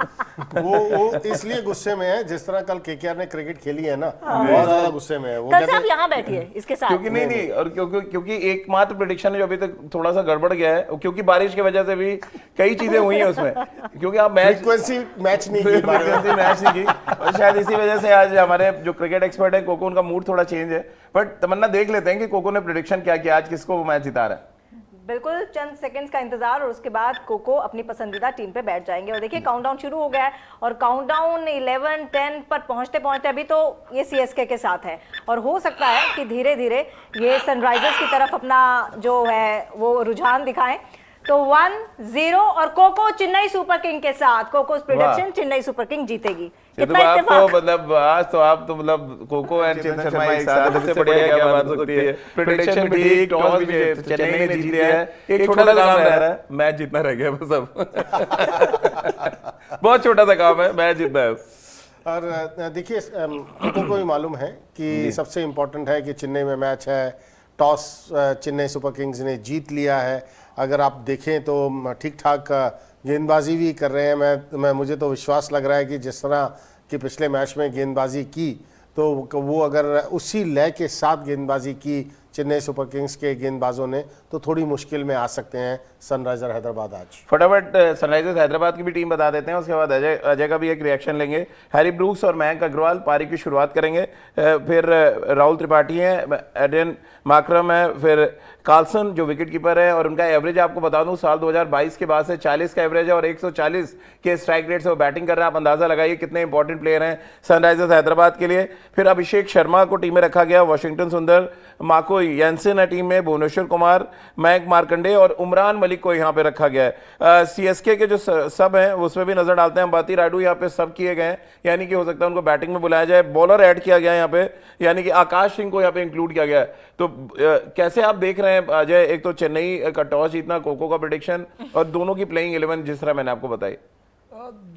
D: वो इसलिए गुस्से में है जिस तरह कल केकेआर ने क्रिकेट खेली है ना, बहुत ज्यादा गुस्से में है वो।
B: कल से आप यहाँ बैठिए इसके साथ।
C: क्योंकि नहीं और क्योंकि एकमात्र प्रेडिक्शन है जो अभी तक थोड़ा सा गड़बड़ गया है, क्योंकि बारिश की वजह से भी कई चीजें हुई हैं उसमें, क्योंकि आप
D: फ्रीक्वेंसी मैच नहीं
C: की और शायद इसी वजह से आज हमारे जो क्रिकेट एक्सपर्ट है कोको, उनका मूड थोड़ा चेंज है। बट तमन्ना देख लेते हैं कि कोको ने प्रेडिक्शन क्या किया, आज किसको वो मैच जिता रहा है।
B: बिल्कुल चंद सेकंड्स का इंतजार और उसके बाद कोको अपनी पसंदीदा टीम पे बैठ जाएंगे। और देखिए काउंटडाउन शुरू हो गया है और काउंटडाउन 11, 10 पर पहुंचते पहुंचते अभी तो ये सीएसके के साथ है और हो सकता है कि धीरे धीरे ये सनराइजर्स की तरफ अपना जो है वो रुझान दिखाएं। तो 1-0 और कोको चेन्नई सुपर किंग के साथ। कोको's प्रेडिक्शन चेन्नई सुपर किंग जीतेगी। कितना इत्तेफाक।
C: मतलब आज तो आप तो मतलब कोको एंड चेतन शर्मा एक साथ, इससे बढ़िया क्या बात हो सकती है। प्रेडिक्शन भी ठीक, टॉस भी चेन्नई ने जीत लिया है। एक छोटा सा काम रह रहा है, मैच जीतना रह गया बस अब। बहुत छोटा सा काम है, मैच जीतना है।
D: और देखिए कोको को भी मालूम है कि सबसे इम्पोर्टेंट है कि चेन्नई में मैच है। टॉस चेन्नई सुपर किंग्स ने जीत लिया है। अगर आप देखें तो ठीक ठाक गेंदबाजी भी कर रहे हैं। मैं मुझे तो विश्वास लग रहा है कि जिस तरह कि पिछले मैच में गेंदबाजी की तो वो अगर उसी लय के साथ गेंदबाजी की चेन्नई सुपर किंग्स के गेंदबाजों ने तो थोड़ी मुश्किल में आ सकते हैं सनराइजर हैदराबाद आज।
C: फटाफट सनराइजर्स हैदराबाद की भी टीम बता देते हैं, उसके बाद अजय का भी एक रिएक्शन लेंगे। हैरी ब्रूक्स और मयंक अग्रवाल पारी की शुरुआत करेंगे, फिर राहुल त्रिपाठी हैं, एडन मार्करम है, फिर कार्लसन जो विकेट कीपर है और उनका एवरेज आपको बता दूं साल 2022 के बाद से 40 का एवरेज है और 140 के स्ट्राइक रेट से वो बैटिंग कर रहे हैं। आप अंदाजा लगाइए कितने इंपॉर्टेंट प्लेयर हैं सनराइजर्स हैदराबाद के लिए। फिर अभिषेक शर्मा को टीम में रखा गया, वॉशिंगटन सुंदर, माको यानसन है टीम में, भुवनेश्वर कुमार, मयंक मार्कंडे और उमरान मलिक को यहाँ पे रखा गया है। सीएसके के जो सब हैं उसमें भी नजर डालते हैं। अंबाती रायडू यहाँ पे सब किए गए हैं, यानी कि हो सकता है उनको बैटिंग में बुलाया जाए। बॉलर ऐड किया गया है यहाँ पे, यानी कि आकाश सिंह को यहाँ पे इंक्लूड किया गया है। तो कैसे आप देख रहे हैं अजय, एक तो चेन्नई का टॉस जीतना, कोको का प्रेडिक्शन और दोनों की प्लेइंग 11 जिस तरह मैंने आपको बताई।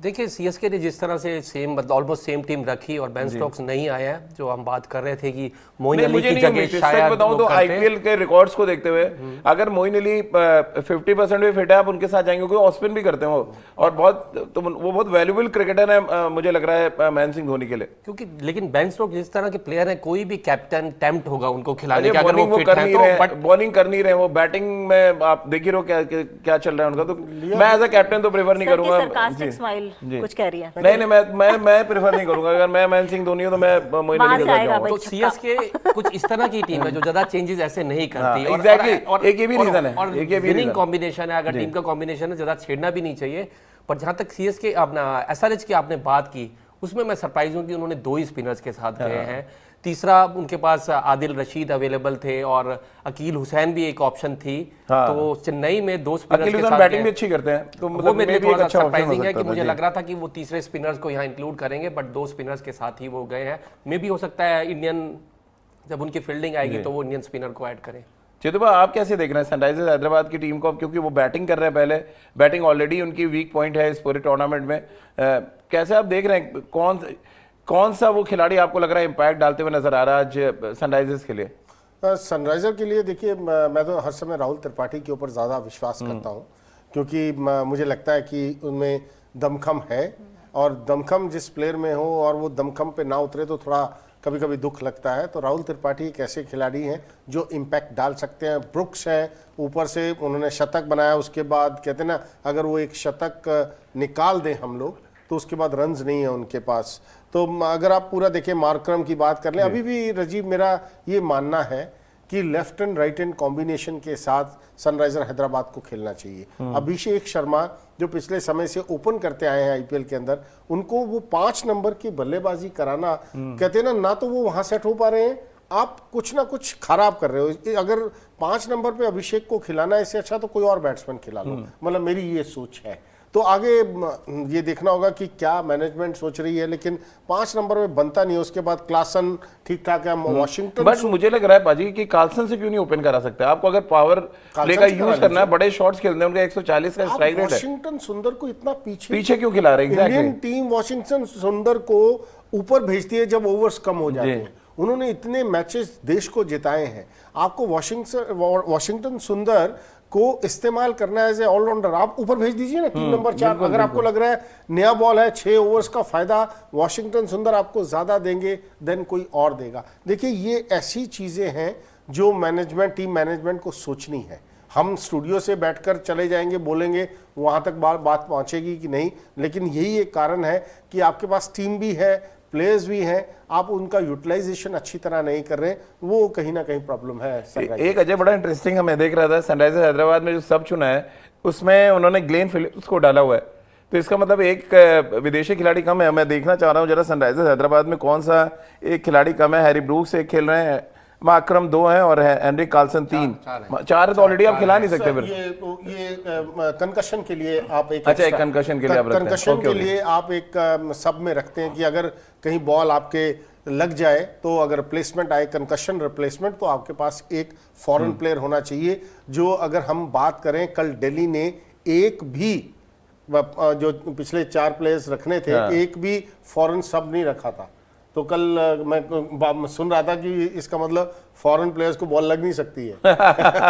E: देखिए सीएसके ने जिस तरह से सेम ऑलमोस्ट सेम टीम रखी और बेन स्टोक्स नहीं आया, जो हम बात कर रहे थे कि मोइन अली की जगह शायद
C: बताऊं तो आईपीएल के रिकॉर्ड्स को देखते हुए अगर मोइन अली 50% भी फिट है आप उनके साथ जाएंगे, क्योंकि ऑस्पिन भी करते हैं वो और वो बहुत वैल्यूएबल क्रिकेटर है मुझे लग रहा है महेंद्र सिंह धोनी के लिए।
E: क्योंकि लेकिन बेन स्टोक्स जिस तरह के प्लेयर है, कोई भी कैप्टन टेम्प्ट होगा उनको खिलाने के अगर वो फिट है तो,
C: बट बॉलिंग कर नहीं रहे, वो बैटिंग में आप देख ही रहो क्या चल रहा है उनका। तो मैं एज अ कैप्टन तो प्रेफर नहीं करूंगा।
B: कुछ कह रही है?
C: नहीं मैं प्रेफर नहीं करूंगा। अगर मैं महेंद्र सिंह धोनी हूं तो मैं मोइन अली के साथ जाऊंगा।
E: तो सीएसके कुछ इस तरह की टीम है जो ज्यादा चेंजेस ऐसे नहीं करती।
C: एग्जैक्टली, एक ये भी रीजन है,
E: और विनिंग कॉम्बिनेशन है, अगर टीम का कॉम्बिनेशन है ज्यादा छेड़ना भी नहीं चाहिए। पर जहां तक सीएसके अपना एसआरएच की आपने बात की, उसमें मैं सरप्राइज हूं कि उन्होंने 2 ही स्पिनर्स के साथ गए हैं। तीसरा उनके पास आदिल रशीद अवेलेबल थे और अकील हुसैन भी एक ऑप्शन थी। तो चेन्नई में 2 स्पिनर्स के साथ
C: बैटिंग भी अच्छी करते हैं, तो
E: वो मेरे लिए थोड़ा सरप्राइजिंग है कि मुझे लग रहा था कि वो तीसरे स्पिनर्स को यहाँ इंक्लूड करेंगे, बट 2 स्पिनर्स के साथ ही वो गए हैं। मे भी हो सकता है इंडियन जब उनकी फील्डिंग आएगी तो वो इंडियन स्पिनर को ऐड करें।
C: चेतुबा आप कैसे देख रहे हैं सनराइजर्स हैदराबाद की टीम को, क्योंकि वो बैटिंग कर रहे हैं, पहले बैटिंग ऑलरेडी उनकी वीक पॉइंट है इस पूरे टूर्नामेंट में। कैसे आप देख रहे हैं, कौन सा वो खिलाड़ी आपको लग रहा है इंपैक्ट डालते हुए नजर आ रहा है आज सनराइजर्स के लिए?
D: सनराइजर के लिए देखिए मैं तो हर समय राहुल त्रिपाठी के ऊपर ज़्यादा विश्वास करता हूँ, क्योंकि मुझे लगता है कि उनमें दमखम है, और दमखम जिस प्लेयर में हो और वो दमखम पे ना उतरे तो थोड़ा कभी कभी दुख लगता है। तो राहुल त्रिपाठी एक ऐसे खिलाड़ी हैं जो इम्पैक्ट डाल सकते हैं। ब्रुक्स हैं, ऊपर से उन्होंने शतक बनाया, उसके बाद कहते हैं ना, अगर वो एक शतक निकाल दें हम लोग तो उसके बाद रन्स नहीं है उनके पास। तो अगर आप पूरा देखें, मार्करम की बात कर लें, अभी भी राजीव मेरा ये मानना है कि left and right and combination के साथ सनराइजर हैदराबाद को खेलना चाहिए। अभिषेक शर्मा जो पिछले समय से ओपन करते आए हैं आईपीएल के अंदर, उनको वो 5 नंबर की बल्लेबाजी कराना, कहते हैं ना तो वो वहां सेट हो पा रहे हैं, आप कुछ ना कुछ खराब कर रहे हो। अगर 5 नंबर पे अभिषेक को खिलाना है, इससे अच्छा तो कोई और बैट्समैन खिला लो, मतलब मेरी ये सोच है। तो आगे ये देखना होगा कि क्या मैनेजमेंट सोच रही है, लेकिन 5 नंबर में बनता नहीं है। उसके बाद क्लासन ठीक ठाक है, वॉशिंगटन।
C: बट मुझे लग रहा है पाजी कि कार्लसन से क्यों नहीं ओपन करा सकते? आपको अगर पावर प्ले का यूज करना है, बड़े शॉट्स खेलने हैं, उनका 140 का स्ट्राइक रेट है,
D: वॉशिंगटन सुंदर को इतना पीछे
C: क्यों खिला रहे हैं?
D: इंडियन टीम वॉशिंगटन सुंदर को ऊपर भेजती है जब ओवर्स कम हो जाते हैं। उन्होंने इतने मैचेस देश को जिताए हैं। आपको वॉशिंगटन सुंदर को इस्तेमाल करना है एज ए ऑलराउंडर, आप ऊपर भेज दीजिए ना 3 नंबर 4। अगर आपको लग रहा है नया बॉल है, 6 ओवर्स का फायदा वॉशिंगटन सुंदर आपको ज्यादा देंगे देन कोई और देगा। देखिए, ये ऐसी चीजें हैं जो मैनेजमेंट, टीम मैनेजमेंट को सोचनी है। हम स्टूडियो से बैठकर चले जाएंगे, बोलेंगे, वहां तक बात पहुंचेगी कि नहीं, लेकिन यही एक कारण है कि आपके पास टीम भी है, प्लेयर्स भी हैं, आप उनका यूटिलाइजेशन अच्छी तरह नहीं कर रहे, वो कहीं ना कहीं प्रॉब्लम है।
C: एक अजय बड़ा इंटरेस्टिंग मैं देख रहा था, सनराइजर्स हैदराबाद में जो सब चुना है उसमें उन्होंने ग्लेन फिलिप्स को डाला हुआ है, तो इसका मतलब एक विदेशी खिलाड़ी कम है। मैं देखना चाह रहा हूँ जरा सनराइजर्स हैदराबाद में कौन सा एक खिलाड़ी कम है। हैरी ब्रूक्स एक खेल रहे हैं, मार्करम 2 हैं और हेनरिक कार्लसन 3, 4 है तो ऑलरेडी आप खिला नहीं सकते फिर।
D: ये कंकशन के लिए आप एक,
C: अच्छा, एक कंकशन के लिए आप रखते हैं,
D: कंकशन के लिए आप एक सब में रखते हैं कि अगर कहीं बॉल आपके लग जाए तो अगर रिप्लेसमेंट आए, कंकशन रिप्लेसमेंट, तो आपके पास एक फॉरेन प्लेयर होना चाहिए। जो अगर हम बात करें, कल दिल्ली ने एक भी, जो पिछले 4 प्लेयर्स रखने थे, एक भी फॉरेन सब नहीं रखा था। तो कल मैं सुन रहा था कि इसका मतलब फॉरेन प्लेयर्स को बॉल लग नहीं सकती है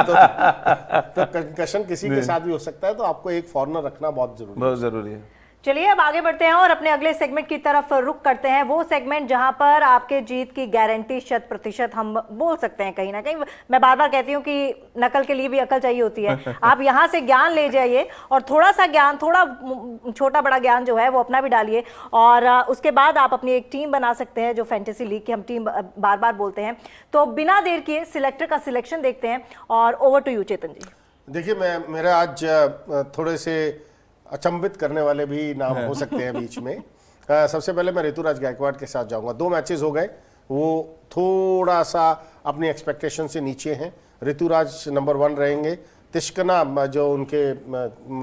D: तो कंकशन किसी के साथ भी हो सकता है, तो आपको एक फॉरेनर रखना बहुत जरूरी है।
B: चलिए अब आगे बढ़ते हैं और अपने अगले सेगमेंट की तरफ रुख करते हैं। वो सेगमेंट जहां पर आपके जीत की गारंटी 100% हम बोल सकते हैं। कहीं ना कहीं मैं बार बार कहती हूं कि नकल के लिए भी अकल चाहिए होती है। आप यहां से ज्ञान ले जाइए और थोड़ा सा ज्ञान, थोड़ा छोटा बड़ा ज्ञान जो है वो अपना भी डालिए, और उसके बाद आप अपनी एक टीम बना सकते हैं, जो फैंटेसी लीग की हम टीम बार बार बोलते हैं। तो बिना देर किए सिलेक्टर का सिलेक्शन देखते हैं, और ओवर टू यू चेतन जी।
D: देखिए, मेरा आज थोड़े से अचंभित करने वाले भी नाम हो सकते हैं बीच में। सबसे पहले मैं ऋतुराज गायकवाड़ के साथ जाऊंगा। 2 मैचेस हो गए, वो थोड़ा सा अपनी एक्सपेक्टेशन से नीचे हैं। ऋतुराज नंबर 1 रहेंगे। तिश्कना जो उनके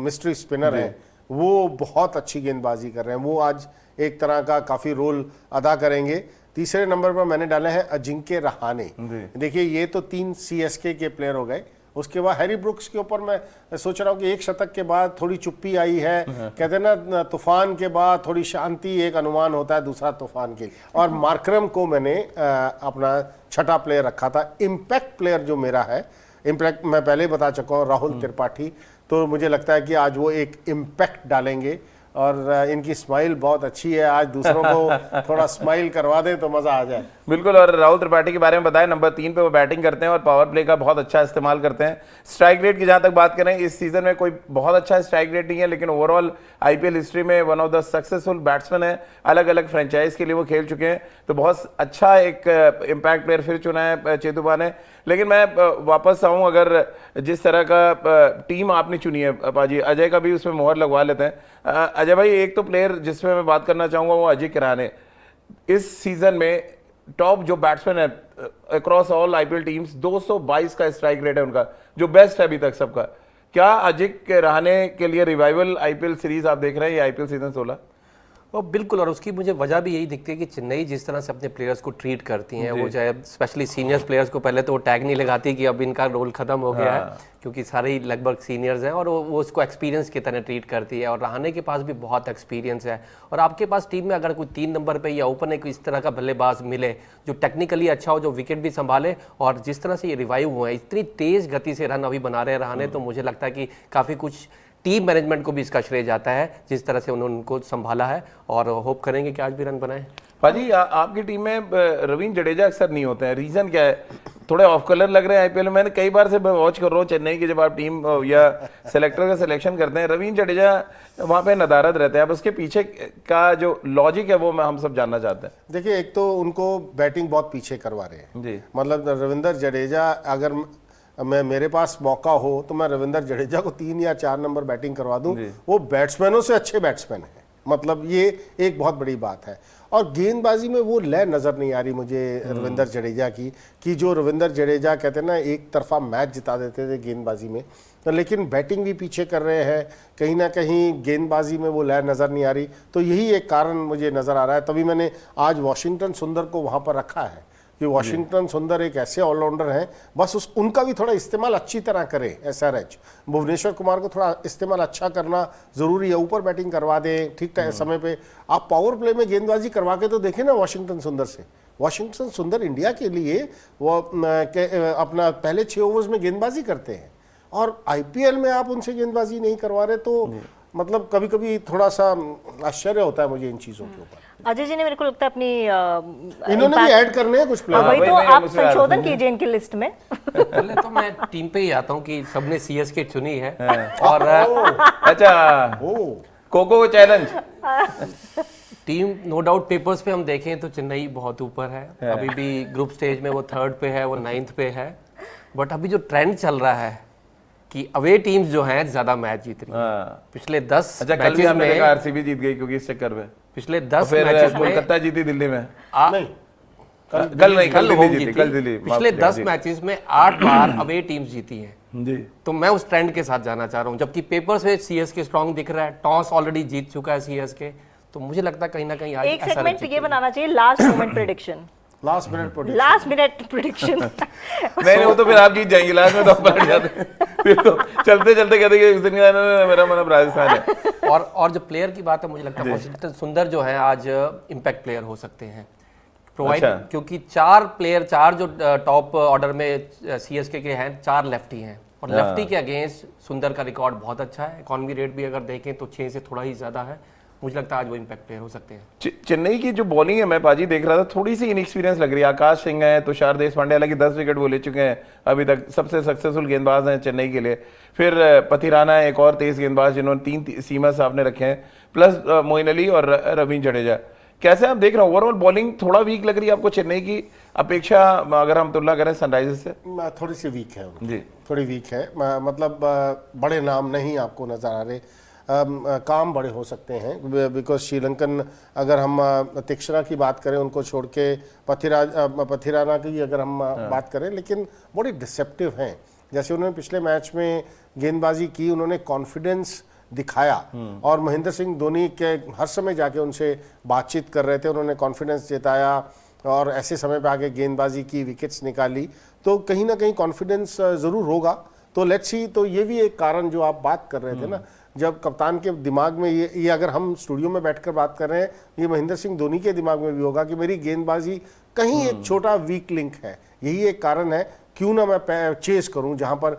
D: मिस्ट्री स्पिनर हैं, वो बहुत अच्छी गेंदबाजी कर रहे हैं, वो आज एक तरह का काफ़ी रोल अदा करेंगे। तीसरे नंबर पर मैंने डाले हैं अजिंक्य रहाणे। देखिए, ये तो 3 CSK के प्लेयर हो गए। उसके बाद हैरी ब्रुक्स के ऊपर मैं सोच रहा हूँ कि एक शतक के बाद थोड़ी चुप्पी आई है। कहते हैं ना, तूफान के बाद थोड़ी शांति, एक अनुमान होता है दूसरा तूफान के लिए। और मार्करम को मैंने अपना 6ठा प्लेयर रखा था। इम्पैक्ट प्लेयर जो मेरा है, इम्पैक्ट मैं पहले ही बता चुका हूँ, राहुल त्रिपाठी। तो मुझे लगता है कि आज वो एक इम्पैक्ट डालेंगे, और इनकी स्माइल बहुत अच्छी है। आज दूसरों को थोड़ा स्माइल करवा दें तो मजा आ जाए।
C: बिल्कुल। और राहुल त्रिपाठी के बारे में बताएं, नंबर 3 पे वो बैटिंग करते हैं और पावर प्ले का बहुत अच्छा इस्तेमाल करते हैं। स्ट्राइक रेट की जहां तक बात करें, इस सीजन में कोई बहुत अच्छा स्ट्राइक रेट नहीं है, लेकिन ओवरऑल आईपीएल हिस्ट्री में one of the successful batsman है। अलग अलग फ्रेंचाइज के लिए वो खेल चुके हैं, तो बहुत अच्छा एक इम्पैक्ट प्लेयर फिर चुना है चेतुबा ने। लेकिन मैं वापस आऊँ, अगर जिस तरह का टीम आपने चुनी है पाजी, अजय का भी उसमें मोहर लगवा लेते हैं। अजय भाई, एक तो प्लेयर जिसमें मैं बात करना चाहूँगा वो अजिंक्य रहाणे। इस सीजन में टॉप जो बैट्समैन है अक्रॉस ऑल आईपीएल टीम्स, 222 का स्ट्राइक रेट है उनका, जो बेस्ट है अभी तक सबका। क्या अजिंक्य रहाणे के लिए रिवाइवल आईपीएल सीरीज आप देख रहे हैं, आईपीएल सीजन 16?
E: और बिल्कुल, और उसकी मुझे वजह भी यही दिखती है कि चेन्नई जिस तरह से अपने प्लेयर्स को ट्रीट करती हैं, वो चाहे स्पेशली सीनियर्स प्लेयर्स को पहले तो वो टैग नहीं लगाती कि अब इनका रोल खत्म हो गया है, क्योंकि सारे ही लगभग सीनियर्स हैं, और वो उसको एक्सपीरियंस की तरह ट्रीट करती है। और रहाणे के पास भी बहुत एक्सपीरियंस है, और आपके पास टीम में अगर कोई 3 नंबर पे या ओपन एक इस तरह का बल्लेबाज मिले जो टेक्निकली अच्छा हो, जो विकेट भी संभाले, और जिस तरह से ये रिवाइव हुए हैं, इतनी तेज गति से रन अभी बना रहे हैं रहाणे, तो मुझे लगता है कि काफ़ी कुछ टीम मैनेजमेंट को भी इसका श्रेय जाता है, जिस तरह से उन्होंने उनको संभाला है, और होप करेंगे कि आज भी रन बनाए।
C: पाजी आपकी टीम में रवींद्र जडेजा अक्सर नहीं होते हैं, रीजन क्या है? थोड़े ऑफ कलर लग रहे हैं आईपीएल में। मैंने कई बार से वॉच कर रहा हूँ चेन्नई की, जब आप टीम या सेलेक्टर का सिलेक्शन करते हैं, रवींद्र जडेजा वहाँ पे नदारद रहते हैं। अब उसके पीछे का जो लॉजिक है वो हम सब जानना चाहते हैं।
D: देखिए, एक तो उनको बैटिंग बहुत पीछे करवा रहे हैं
C: जी।
D: मतलब रविंदर जडेजा, अगर मेरे पास मौका हो तो मैं रविंदर जडेजा को 3 या 4 नंबर बैटिंग करवा दूं। वो बैट्समैनों से अच्छे बैट्समैन हैं, मतलब ये एक बहुत बड़ी बात है। और गेंदबाजी में वो लय नज़र नहीं आ रही मुझे रविंदर जडेजा की, कि जो रविंदर जडेजा कहते हैं ना एक तरफा मैच जिता देते थे गेंदबाजी में, तो लेकिन बैटिंग भी पीछे कर रहे हैं, कहीं ना कहीं गेंदबाजी में वो लय नज़र नहीं आ रही। तो यही एक कारण मुझे नज़र आ रहा है। तभी मैंने आज वॉशिंगटन सुंदर को वहाँ पर रखा है कि वॉशिंगटन सुंदर एक ऐसे ऑलराउंडर हैं, बस उनका भी थोड़ा इस्तेमाल अच्छी तरह करें। SRH भुवनेश्वर कुमार को थोड़ा इस्तेमाल अच्छा करना ज़रूरी है, ऊपर बैटिंग करवा दें ठीक ठाक समय पे। आप पावर प्ले में गेंदबाजी करवा के तो देखें ना वॉशिंगटन सुंदर से। वॉशिंगटन सुंदर इंडिया के लिए वो अपना पहले 6 ओवर्स में गेंदबाजी करते हैं, और IPL में आप उनसे गेंदबाजी नहीं करवा रहे, तो मतलब कभी कभी थोड़ा सा आश्चर्य होता है मुझे इन चीज़ों के ऊपर।
B: अजय जी ने मेरे को लगता है अपनी
D: इन्होंने भी ऐड करने हैं कुछ प्लेयर।
B: वही तो आप संशोधन कीजिए इनकी लिस्ट में।
E: पहले तो मैं टीम पे ही आता हूँ कि सबने CSK चुनी है, और
C: अच्छा कोको challenge
E: team no doubt papers पे हम देखें तो चेन्नई बहुत ऊपर है, अभी भी ग्रुप स्टेज में वो 3rd पे है, वो 9th पे है। बट अभी जो ट्रेंड चल रहा है कि अवे टीम्स जो हैं ज्यादा मैच जीत रही हैं। पिछले 10 मैचेस में
C: आरसीबी जीत गई क्योंकि इस चक्कर में
E: पिछले 10
C: फिर
E: मैचेस में
C: कोलकाता जीती दिल्ली में।
D: नहीं,
C: कल दिल्ली जीती, कल दिल्ली।
E: पिछले 10 मैचेस में 8 बार अवे टीम्स जीती हैं
C: जी।
E: तो मैं उस ट्रेंड के साथ जाना चाह रहा हूं, जबकि पेपर्स में CSK स्ट्रांग दिख रहा है, टॉस ऑलरेडी जीत चुका है CSK, तो मुझे लगता है कहीं ना कहीं आज
B: एक सेगमेंट ये बनाना चाहिए, last moment prediction.
D: Last minute prediction
C: नहीं वो तो फिर आप जीत जाएंगे, लास्ट में तो पलट जाते हैं, फिर तो चलते चलते कहते हैं कि इस दिन मेरा मन राजस्थान है।
E: और जो प्लेयर की बात है, मुझे लगता है वॉशिंगटन सुंदर जो है आज इम्पैक्ट प्लेयर हो सकते हैं प्रोवाइड, क्योंकि 4 जो टॉप ऑर्डर में CSK के हैं, 4 लेफ्टी हैं, और लेफ्टी के अगेंस्ट सुंदर का रिकॉर्ड बहुत अच्छा है। इकॉनमी रेट भी अगर देखें तो 6 से थोड़ा ही ज्यादा है। मुझे लगता है आज वो इम्पैक्ट प्लेयर हो सकते हैं।
C: चेन्नई की जो बॉलिंग है, मैं पाजी देख रहा था, थोड़ी सी इनएक्सपीरियंस लग रही है। आकाश सिंह है, तुषार देशपांडे, हालांकि 10 विकेट वो ले चुके हैं अभी तक, सबसे सक्सेसफुल गेंदबाज हैं चेन्नई के लिए। फिर पथिराना है, एक और तेज गेंदबाज जिन्होंने 3 सीमर्स आपने रखे हैं, प्लस मोइन अली और रवींद्र जडेजा। कैसे आप देख रहे हो? ओवरऑल बॉलिंग थोड़ा वीक लग रही है आपको चेन्नई की अपेक्षा, अगर हम तुलना करें सनराइजर्स से?
D: थोड़ी सी वीक है
C: जी,
D: थोड़ी वीक है, मतलब बड़े नाम नहीं आपको नजर आ रहे। काम बड़े हो सकते हैं, बिकॉज श्रीलंकन, अगर हम तीक्ष्णा की बात करें उनको छोड़ के, पथिराना की अगर हम बात करें, लेकिन बड़ी डिसेप्टिव हैं। जैसे उन्होंने पिछले मैच में गेंदबाजी की, उन्होंने कॉन्फिडेंस दिखाया, और महेंद्र सिंह धोनी के हर समय जाके उनसे बातचीत कर रहे थे, उन्होंने कॉन्फिडेंस जताया और ऐसे समय पे आके गेंदबाजी की, विकेट्स निकाली, तो कहीं ना कहीं कॉन्फिडेंस ज़रूर होगा। तो लेट्स सी, तो ये भी एक कारण जो आप बात कर रहे थे ना, जब कप्तान के दिमाग में ये अगर हम स्टूडियो में बैठकर बात कर रहे हैं, ये महेंद्र सिंह धोनी के दिमाग में भी होगा कि मेरी गेंदबाजी कहीं एक छोटा वीक लिंक है। यही एक कारण है, क्यों ना मैं चेस करूं, जहां पर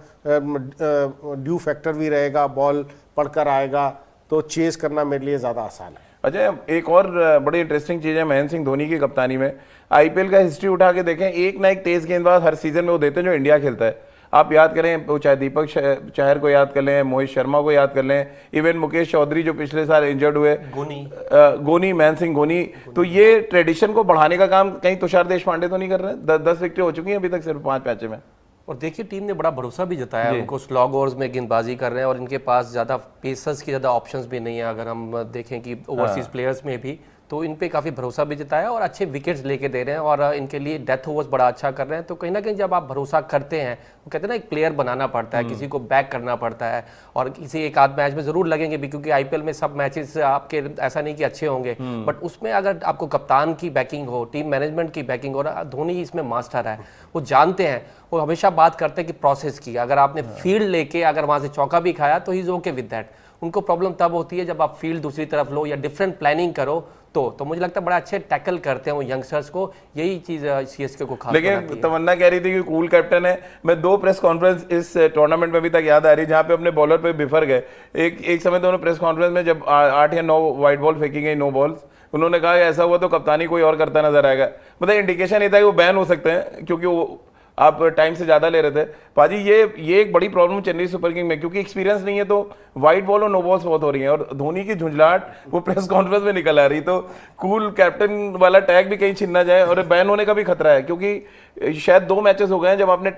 D: ड्यू फैक्टर भी रहेगा, बॉल पड़कर आएगा, तो चेस करना मेरे लिए ज़्यादा आसान है।
C: अच्छा, एक और बड़ी इंटरेस्टिंग चीज़ है महेंद्र सिंह धोनी की कप्तानी में। IPL का हिस्ट्री उठा के देखें, एक ना एक तेज गेंदबाज हर सीजन में वो देते हैं जो इंडिया खेलता है। आप याद करें, वो चाहे दीपक चहर को याद कर लें, मोहित शर्मा को याद कर लें, इवन मुकेश चौधरी जो पिछले साल इंजर्ड हुए, गोनी, महेंद्र सिंह गोनी। तो ये ट्रेडिशन को बढ़ाने का काम कहीं तुषार देशपांडे तो नहीं कर रहे हैं? 10 विकेटें हो चुकी हैं अभी तक सिर्फ 5 मैचों में।
E: और देखिए टीम ने बड़ा भरोसा भी जताया, उनको स्लॉग ओवर्स में गेंदबाजी कर रहे हैं, और इनके पास ज़्यादा पेसर्स की ज़्यादा ऑप्शंस भी नहीं है। अगर हम देखें कि ओवरसीज प्लेयर्स में भी, तो इन पे काफ़ी भरोसा भी जताया और अच्छे विकेट्स लेके दे रहे हैं, और इनके लिए डेथ ओवर्स बड़ा अच्छा कर रहे हैं। तो कहीं ना कहीं जब आप भरोसा करते हैं, वो कहते हैं ना, एक प्लेयर बनाना पड़ता है, किसी को बैक करना पड़ता है, और किसी एक आध मैच में ज़रूर लगेंगे भी, क्योंकि IPL में सब मैचेस आपके ऐसा नहीं कि अच्छे होंगे, बट उसमें अगर आपको कप्तान की बैकिंग हो, टीम मैनेजमेंट की बैकिंग हो, धोनी इसमें मास्टर है, वो जानते हैं, वो हमेशा बात करते हैं कि प्रोसेस की। अगर आपने फील्ड लेके अगर वहाँ से चौका भी खाया तो he is okay with that. उनको प्रॉब्लम तब होती है जब आप फील्ड दूसरी तरफ लो या डिफरेंट प्लानिंग करो। तो मुझे लगता है बड़ा अच्छे टैकल करते हैं वो यंगस्टर्स को, यही चीज सीएसके को खास बनाती है।
C: लेकिन तमन्ना कह रही थी कि कूल कैप्टन है। मैं 2 प्रेस कॉन्फ्रेंस इस टूर्नामेंट में अभी तक याद आ रही जहां पे अपने बॉलर पे बिफर गए। एक समय तो उन्होंने प्रेस कॉन्फ्रेंस में जब 8 या 9 वाइट बॉल फेंकी गई, 9 बॉल्स, उन्होंने कहा ऐसा हुआ तो कप्तानी कोई और करता नजर आएगा। मतलब इंडिकेशन ये था कि वो बैन हो सकते हैं क्योंकि वो आप टाइम से ज्यादा ले रहे थे। पाजी ये एक बड़ी प्रॉब्लम चेन्नई सुपर किंग में, क्योंकि एक्सपीरियंस नहीं है तो वाइट बॉल और नो बॉल्स बहुत हो रही हैं और धोनी की झुंझलाहट वो प्रेस कॉन्फ्रेंस में निकल आ रही। तो कूल कैप्टन वाला टैग भी कहीं छिन ना जाए और बैन होने का भी खतरा है, क्योंकि शायद 2 मैचेस हो गए हैं जब आपने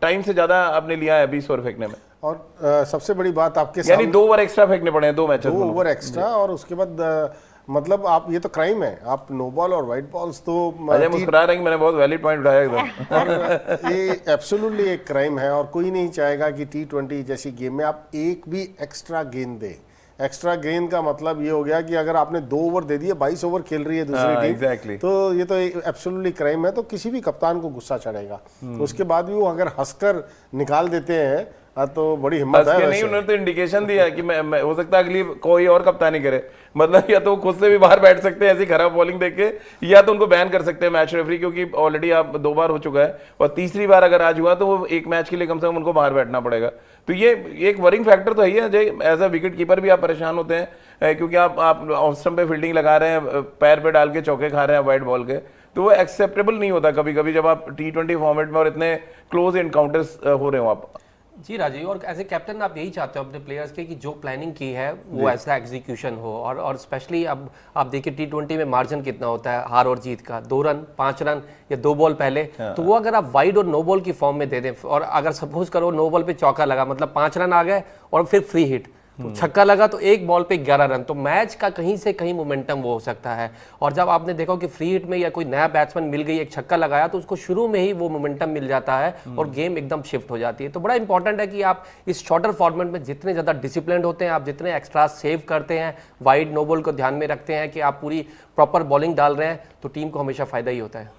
C: टाइम से ज्यादा आपने लिया है 20 ओवर फेंकने में।
D: और सबसे बड़ी बात आपके
C: यानी 2 ओवर एक्स्ट्रा फेंकने पड़े हैं 2 मैचेस में।
D: 2 ओवर एक्स्ट्रा, और उसके बाद मतलब आप, ये तो क्राइम है। आप नो बॉल और वाइट बॉल्स तो
C: अजय मुस्कुरा रहे हैं कि मैंने बहुत वैलिड पॉइंट उठाया एकदम।
D: और ये एब्सोल्युटली एक क्राइम है और कोई नहीं चाहेगा कि T20 जैसी गेम में आप एक भी एक्स्ट्रा गेंद दे। एक्स्ट्रा गेंद का मतलब ये हो गया कि अगर आपने 2 ओवर दे दिए, 22 ओवर खेल रही है दूसरी टीम,
C: exactly.
D: तो ये तो एब्सोल्युटली क्राइम है। तो किसी भी कप्तान को गुस्सा चढ़ेगा। उसके बाद भी वो अगर हंसकर निकाल देते हैं तो बड़ी हिम्मत है।
C: नहीं, उन्होंने तो इंडिकेशन दिया कि मैं हो सकता है अगली कोई और कप्तानी करे। मतलब या तो खुद से भी बाहर बैठ सकते हैं ऐसी खराब बॉलिंग देख के, या तो उनको बैन कर सकते हैं मैच रेफरी, क्योंकि ऑलरेडी आप 2 बार हो चुका है और तीसरी बार अगर आज हुआ तो वो 1 मैच के लिए कम से कम उनको बाहर बैठना पड़ेगा। तो ये एक वरिंग फैक्टर तो है ही है। एज अ विकेट कीपर भी आप परेशान होते हैं क्योंकि आप ऑफ स्टंप पे फील्डिंग लगा रहे हैं, पैर पे डाल के चौके खा रहे हैं वाइट बॉल के, तो वो एक्सेप्टेबल नहीं होता कभी कभी जब आप T20 फॉर्मेट में और इतने क्लोज एनकाउंटर्स हो रहे हो आप।
E: जी राजीव, और एज ए कैप्टन आप यही चाहते हो अपने प्लेयर्स के कि जो प्लानिंग की है वो ऐसा एग्जीक्यूशन हो। और स्पेशली अब आप देखिए T20 में मार्जिन कितना होता है हार और जीत का, 2 रन 5 रन या 2 बॉल पहले। तो वो अगर आप वाइड और नो बॉल की फॉर्म में दे दें, और अगर सपोज करो नो बॉल पे चौका लगा, मतलब 5 रन आ गए और फिर फ्री हिट, तो छक्का लगा तो 1 बॉल पे 11 रन, तो मैच का कहीं से कहीं मोमेंटम वो हो सकता है। और जब आपने देखा कि फ्री हिट में या कोई नया बैट्समैन मिल गई, एक छक्का लगाया, तो उसको शुरू में ही वो मोमेंटम मिल जाता है और गेम एकदम शिफ्ट हो जाती है। तो बड़ा इंपॉर्टेंट है कि आप इस शॉर्टर फॉर्मेट में जितने ज़्यादा डिसिप्लिन होते हैं, आप जितने एक्स्ट्रा सेव करते हैं, वाइड नो बॉल को ध्यान में रखते हैं कि आप पूरी प्रॉपर बॉलिंग डाल रहे हैं, तो टीम को हमेशा फायदा ही होता है।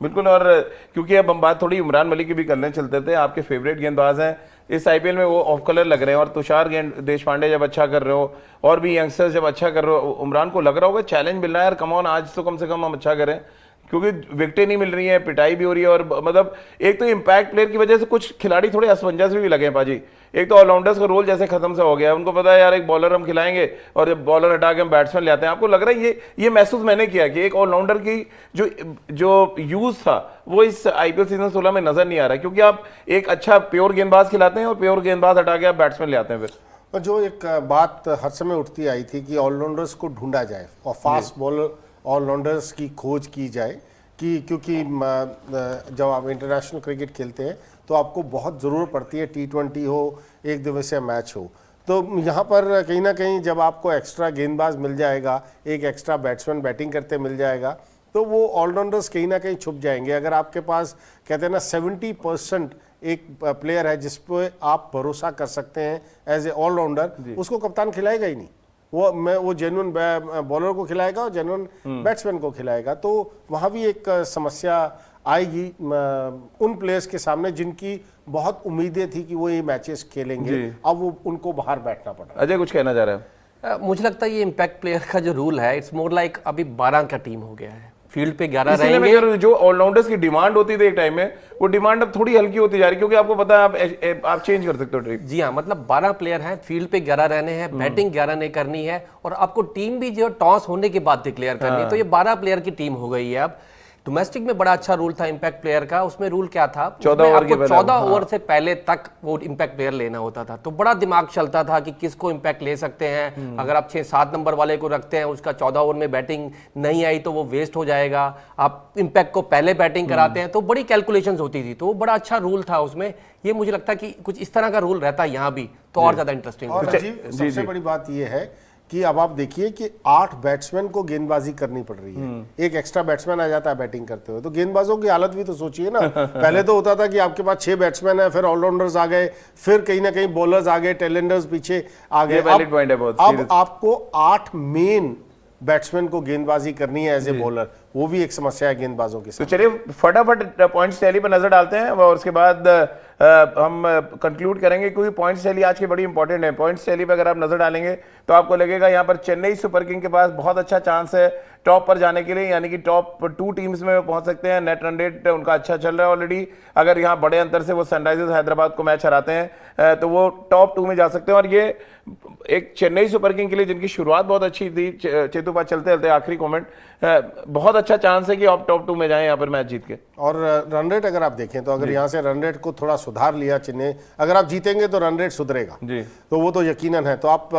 C: बिल्कुल। और क्योंकि अब हम बात थोड़ी इमरान मलिक की भी करने चलते थे, आपके फेवरेट गेंदबाज हैं इस आईपीएल में, वो ऑफ कलर लग रहे हैं। और तुषार देशपांडे जब अच्छा कर रहे हो और भी यंगस्टर्स जब अच्छा कर रहे हो, इमरान को लग रहा होगा चैलेंज मिल रहा है यार, कम ऑन आज तो कम से कम हम अच्छा करें, क्योंकि विकेटें नहीं मिल रही हैं, पिटाई भी हो रही है। और मतलब एक तो इम्पैक्ट प्लेयर की वजह से कुछ खिलाड़ी थोड़े असमंजस भी लगे हैं पाजी। एक तो ऑलराउंडर्स का रोल जैसे खत्म से हो गया है, उनको पता है यार एक बॉलर हम खिलाएंगे और जब बॉलर हटा के हम बैट्समैन ले आते हैं। आपको लग रहा है ये महसूस मैंने किया कि एक ऑलराउंडर की जो यूज था वो इस आईपीएल सीजन 16 में नजर नहीं आ रहा, क्योंकि आप एक अच्छा प्योर गेंदबाज खिलाते हैं और प्योर गेंदबाज हटा के आप बैट्समैन ले आते हैं। फिर
D: जो एक बात हर समय उठती आई थी कि ऑलराउंडर्स को ढूंढा जाए और फास्ट बॉलर ऑलराउंडर्स की खोज की जाए, कि क्योंकि जब आप इंटरनेशनल क्रिकेट खेलते हैं तो आपको बहुत ज़रूरत पड़ती है, T20 हो, 1 दिवसीय मैच हो। तो यहाँ पर कहीं ना कहीं जब आपको एक्स्ट्रा गेंदबाज मिल जाएगा, एक एक्स्ट्रा बैट्समैन बैटिंग करते मिल जाएगा, तो वो ऑलराउंडर्स कहीं ना कहीं छुप जाएंगे। अगर आपके पास कहते हैं ना 70% एक प्लेयर है जिस पर आप भरोसा कर सकते हैं एज ए ऑलराउंडर, उसको कप्तान खिलाएगा ही नहीं। वो जेन्युइन बॉलर को खिलाएगा और जेन्युइन बैट्समैन को खिलाएगा। तो वहाँ भी एक समस्या आएगी उन प्लेयर्स के सामने जिनकी बहुत उम्मीदें थी कि वो ये मैचेस खेलेंगे, अब वो उनको बाहर बैठना पड़ा।
C: अजय कुछ कहना चाह रहे हैं?
E: मुझे लगता है ये इम्पैक्ट प्लेयर का जो रूल है, इट्स मोर लाइक अभी 12 का टीम हो गया है, फील्ड पे 11 रहेंगे।
C: जो ऑलराउंडर्स की डिमांड होती थी एक टाइम में, वो डिमांड अब थोड़ी हल्की होती जा रही है, क्योंकि आपको पता है आप चेंज कर सकते हो ट्रिप।
E: जी हाँ, मतलब 12 प्लेयर हैं, फील्ड पे 11 रहने हैं, बैटिंग 11 ने करनी है, और आपको टीम भी जो टॉस होने के बाद डिक्लेयर करनी है। तो ये 12 प्लेयर की टीम हो गई है। अब डोमेस्टिक में बड़ा अच्छा रूल था इम्पैक्ट प्लेयर का, उसमें रूल क्या था, 14 ओवर से पहले तक वो इम्पैक्ट प्लेयर लेना होता था। तो बड़ा दिमाग चलता था कि किसको इम्पैक्ट ले सकते हैं। अगर आप 6-7 नंबर वाले को रखते हैं, उसका 14 ओवर में बैटिंग नहीं आई तो वो वेस्ट हो जाएगा। आप इम्पैक्ट को पहले बैटिंग कराते हैं, तो बड़ी कैलकुलेशंस होती थी। तो वो बड़ा अच्छा रूल था उसमें। ये मुझे लगता है कि कुछ इस तरह का रूल रहता है यहाँ भी तो और ज्यादा इंटरेस्टिंग
D: और सबसे बड़ी बात यह है कि अब आप देखिए कि 8 बैट्समैन को गेंदबाजी करनी पड़ रही है, एक एक्स्ट्रा बैट्समैन आ जाता है बैटिंग करते हुए। तो गेंदबाजों की हालत भी तो सोचिए ना। पहले तो होता था कि आपके पास 6 बैट्समैन है, फिर ऑलराउंडर्स आ गए, फिर कहीं ना कहीं बॉलर्स आ गए, टेलेंडर्स पीछे आ गए। अब आपको 8 मेन बैट्समैन को गेंदबाजी करनी है एज ए बॉलर, वो भी एक समस्या है गेंदबाजों के साथ।
C: तो चलिए फटाफट पॉइंट्स टैली पर नजर डालते हैं और उसके बाद हम कंक्लूड करेंगे, क्योंकि पॉइंट्स टैली आज की बड़ी इंपॉर्टेंट है। पॉइंट्स टैली पे अगर आप नजर डालेंगे तो आपको लगेगा यहाँ पर चेन्नई सुपर किंग के पास बहुत अच्छा चांस है टॉप पर जाने के लिए, यानी कि टॉप 2 टीम्स में पहुंच सकते हैं। नेट रन रेट उनका अच्छा चल रहा है ऑलरेडी। अगर यहाँ बड़े अंतर से वो सनराइजर्स हैदराबाद को मैच हराते हैं तो वो टॉप 2 में जा सकते हैं। और ये एक चेन्नई सुपर किंग के लिए जिनकी शुरुआत बहुत अच्छी थी, चेतुपा चलते चलते आखिरी कमेंट, बहुत अच्छा चांस है कि आप टॉप 2 में जाएं यहाँ पर मैच जीत के।
D: और रन रेट अगर आप देखें तो अगर यहाँ से रन रेट को थोड़ा सुधार लिया चेन्नई, अगर आप जीतेंगे तो रन रेट सुधरेगा
C: जी,
D: तो वो तो यकीनन है। तो आप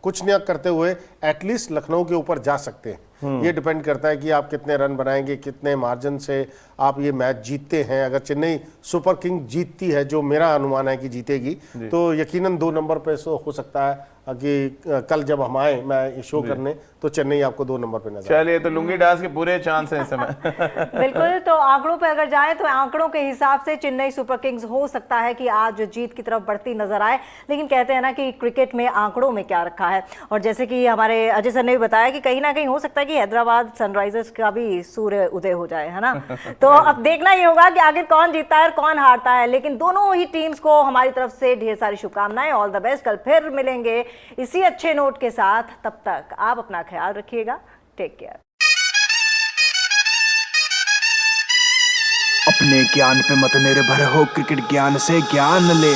D: कुछ न करते हुए एटलीस्ट लखनऊ के ऊपर जा सकते हैं। ये डिपेंड करता है कि आप कितने रन बनाएंगे, कितने मार्जिन से आप ये मैच जीतते हैं। अगर चेन्नई सुपर किंग जीतती है, जो मेरा अनुमान है कि जीतेगी, तो यकीनन 2 नंबर पे हो सकता है कि कल जब हम आए मैं शो करने तो चेन्नई आपको 2 नंबर पे नजर।
C: चलिए, तो लुंगी डांस के पूरे चांस हैं इस समय।
B: बिल्कुल, तो आंकड़ों पे अगर जाएं तो आंकड़ों के हिसाब से चेन्नई सुपर किंग्स हो सकता है कि आज जीत की तरफ बढ़ती नजर आए, लेकिन कहते हैं ना कि क्रिकेट में आंकड़ों में क्या रखा है। और जैसे कि हमारे अजय सर ने भी बताया कि कहीं ना कहीं हो सकता है कि हैदराबाद सनराइजर्स का भी सूर्य उदय हो जाए, है ना। तो अब देखना ये होगा कि आखिर कौन जीतता है और कौन हारता है, लेकिन दोनों ही टीम्स को हमारी तरफ से ढेर सारी शुभकामनाएं। All the best. कल फिर मिलेंगे इसी अच्छे नोट के साथ। तब तक आप अपना ख्याल रखिएगा। Take care.
A: अपने ज्ञान पे मत निर्भर हो, क्रिकेट ज्ञान से ज्ञान ले।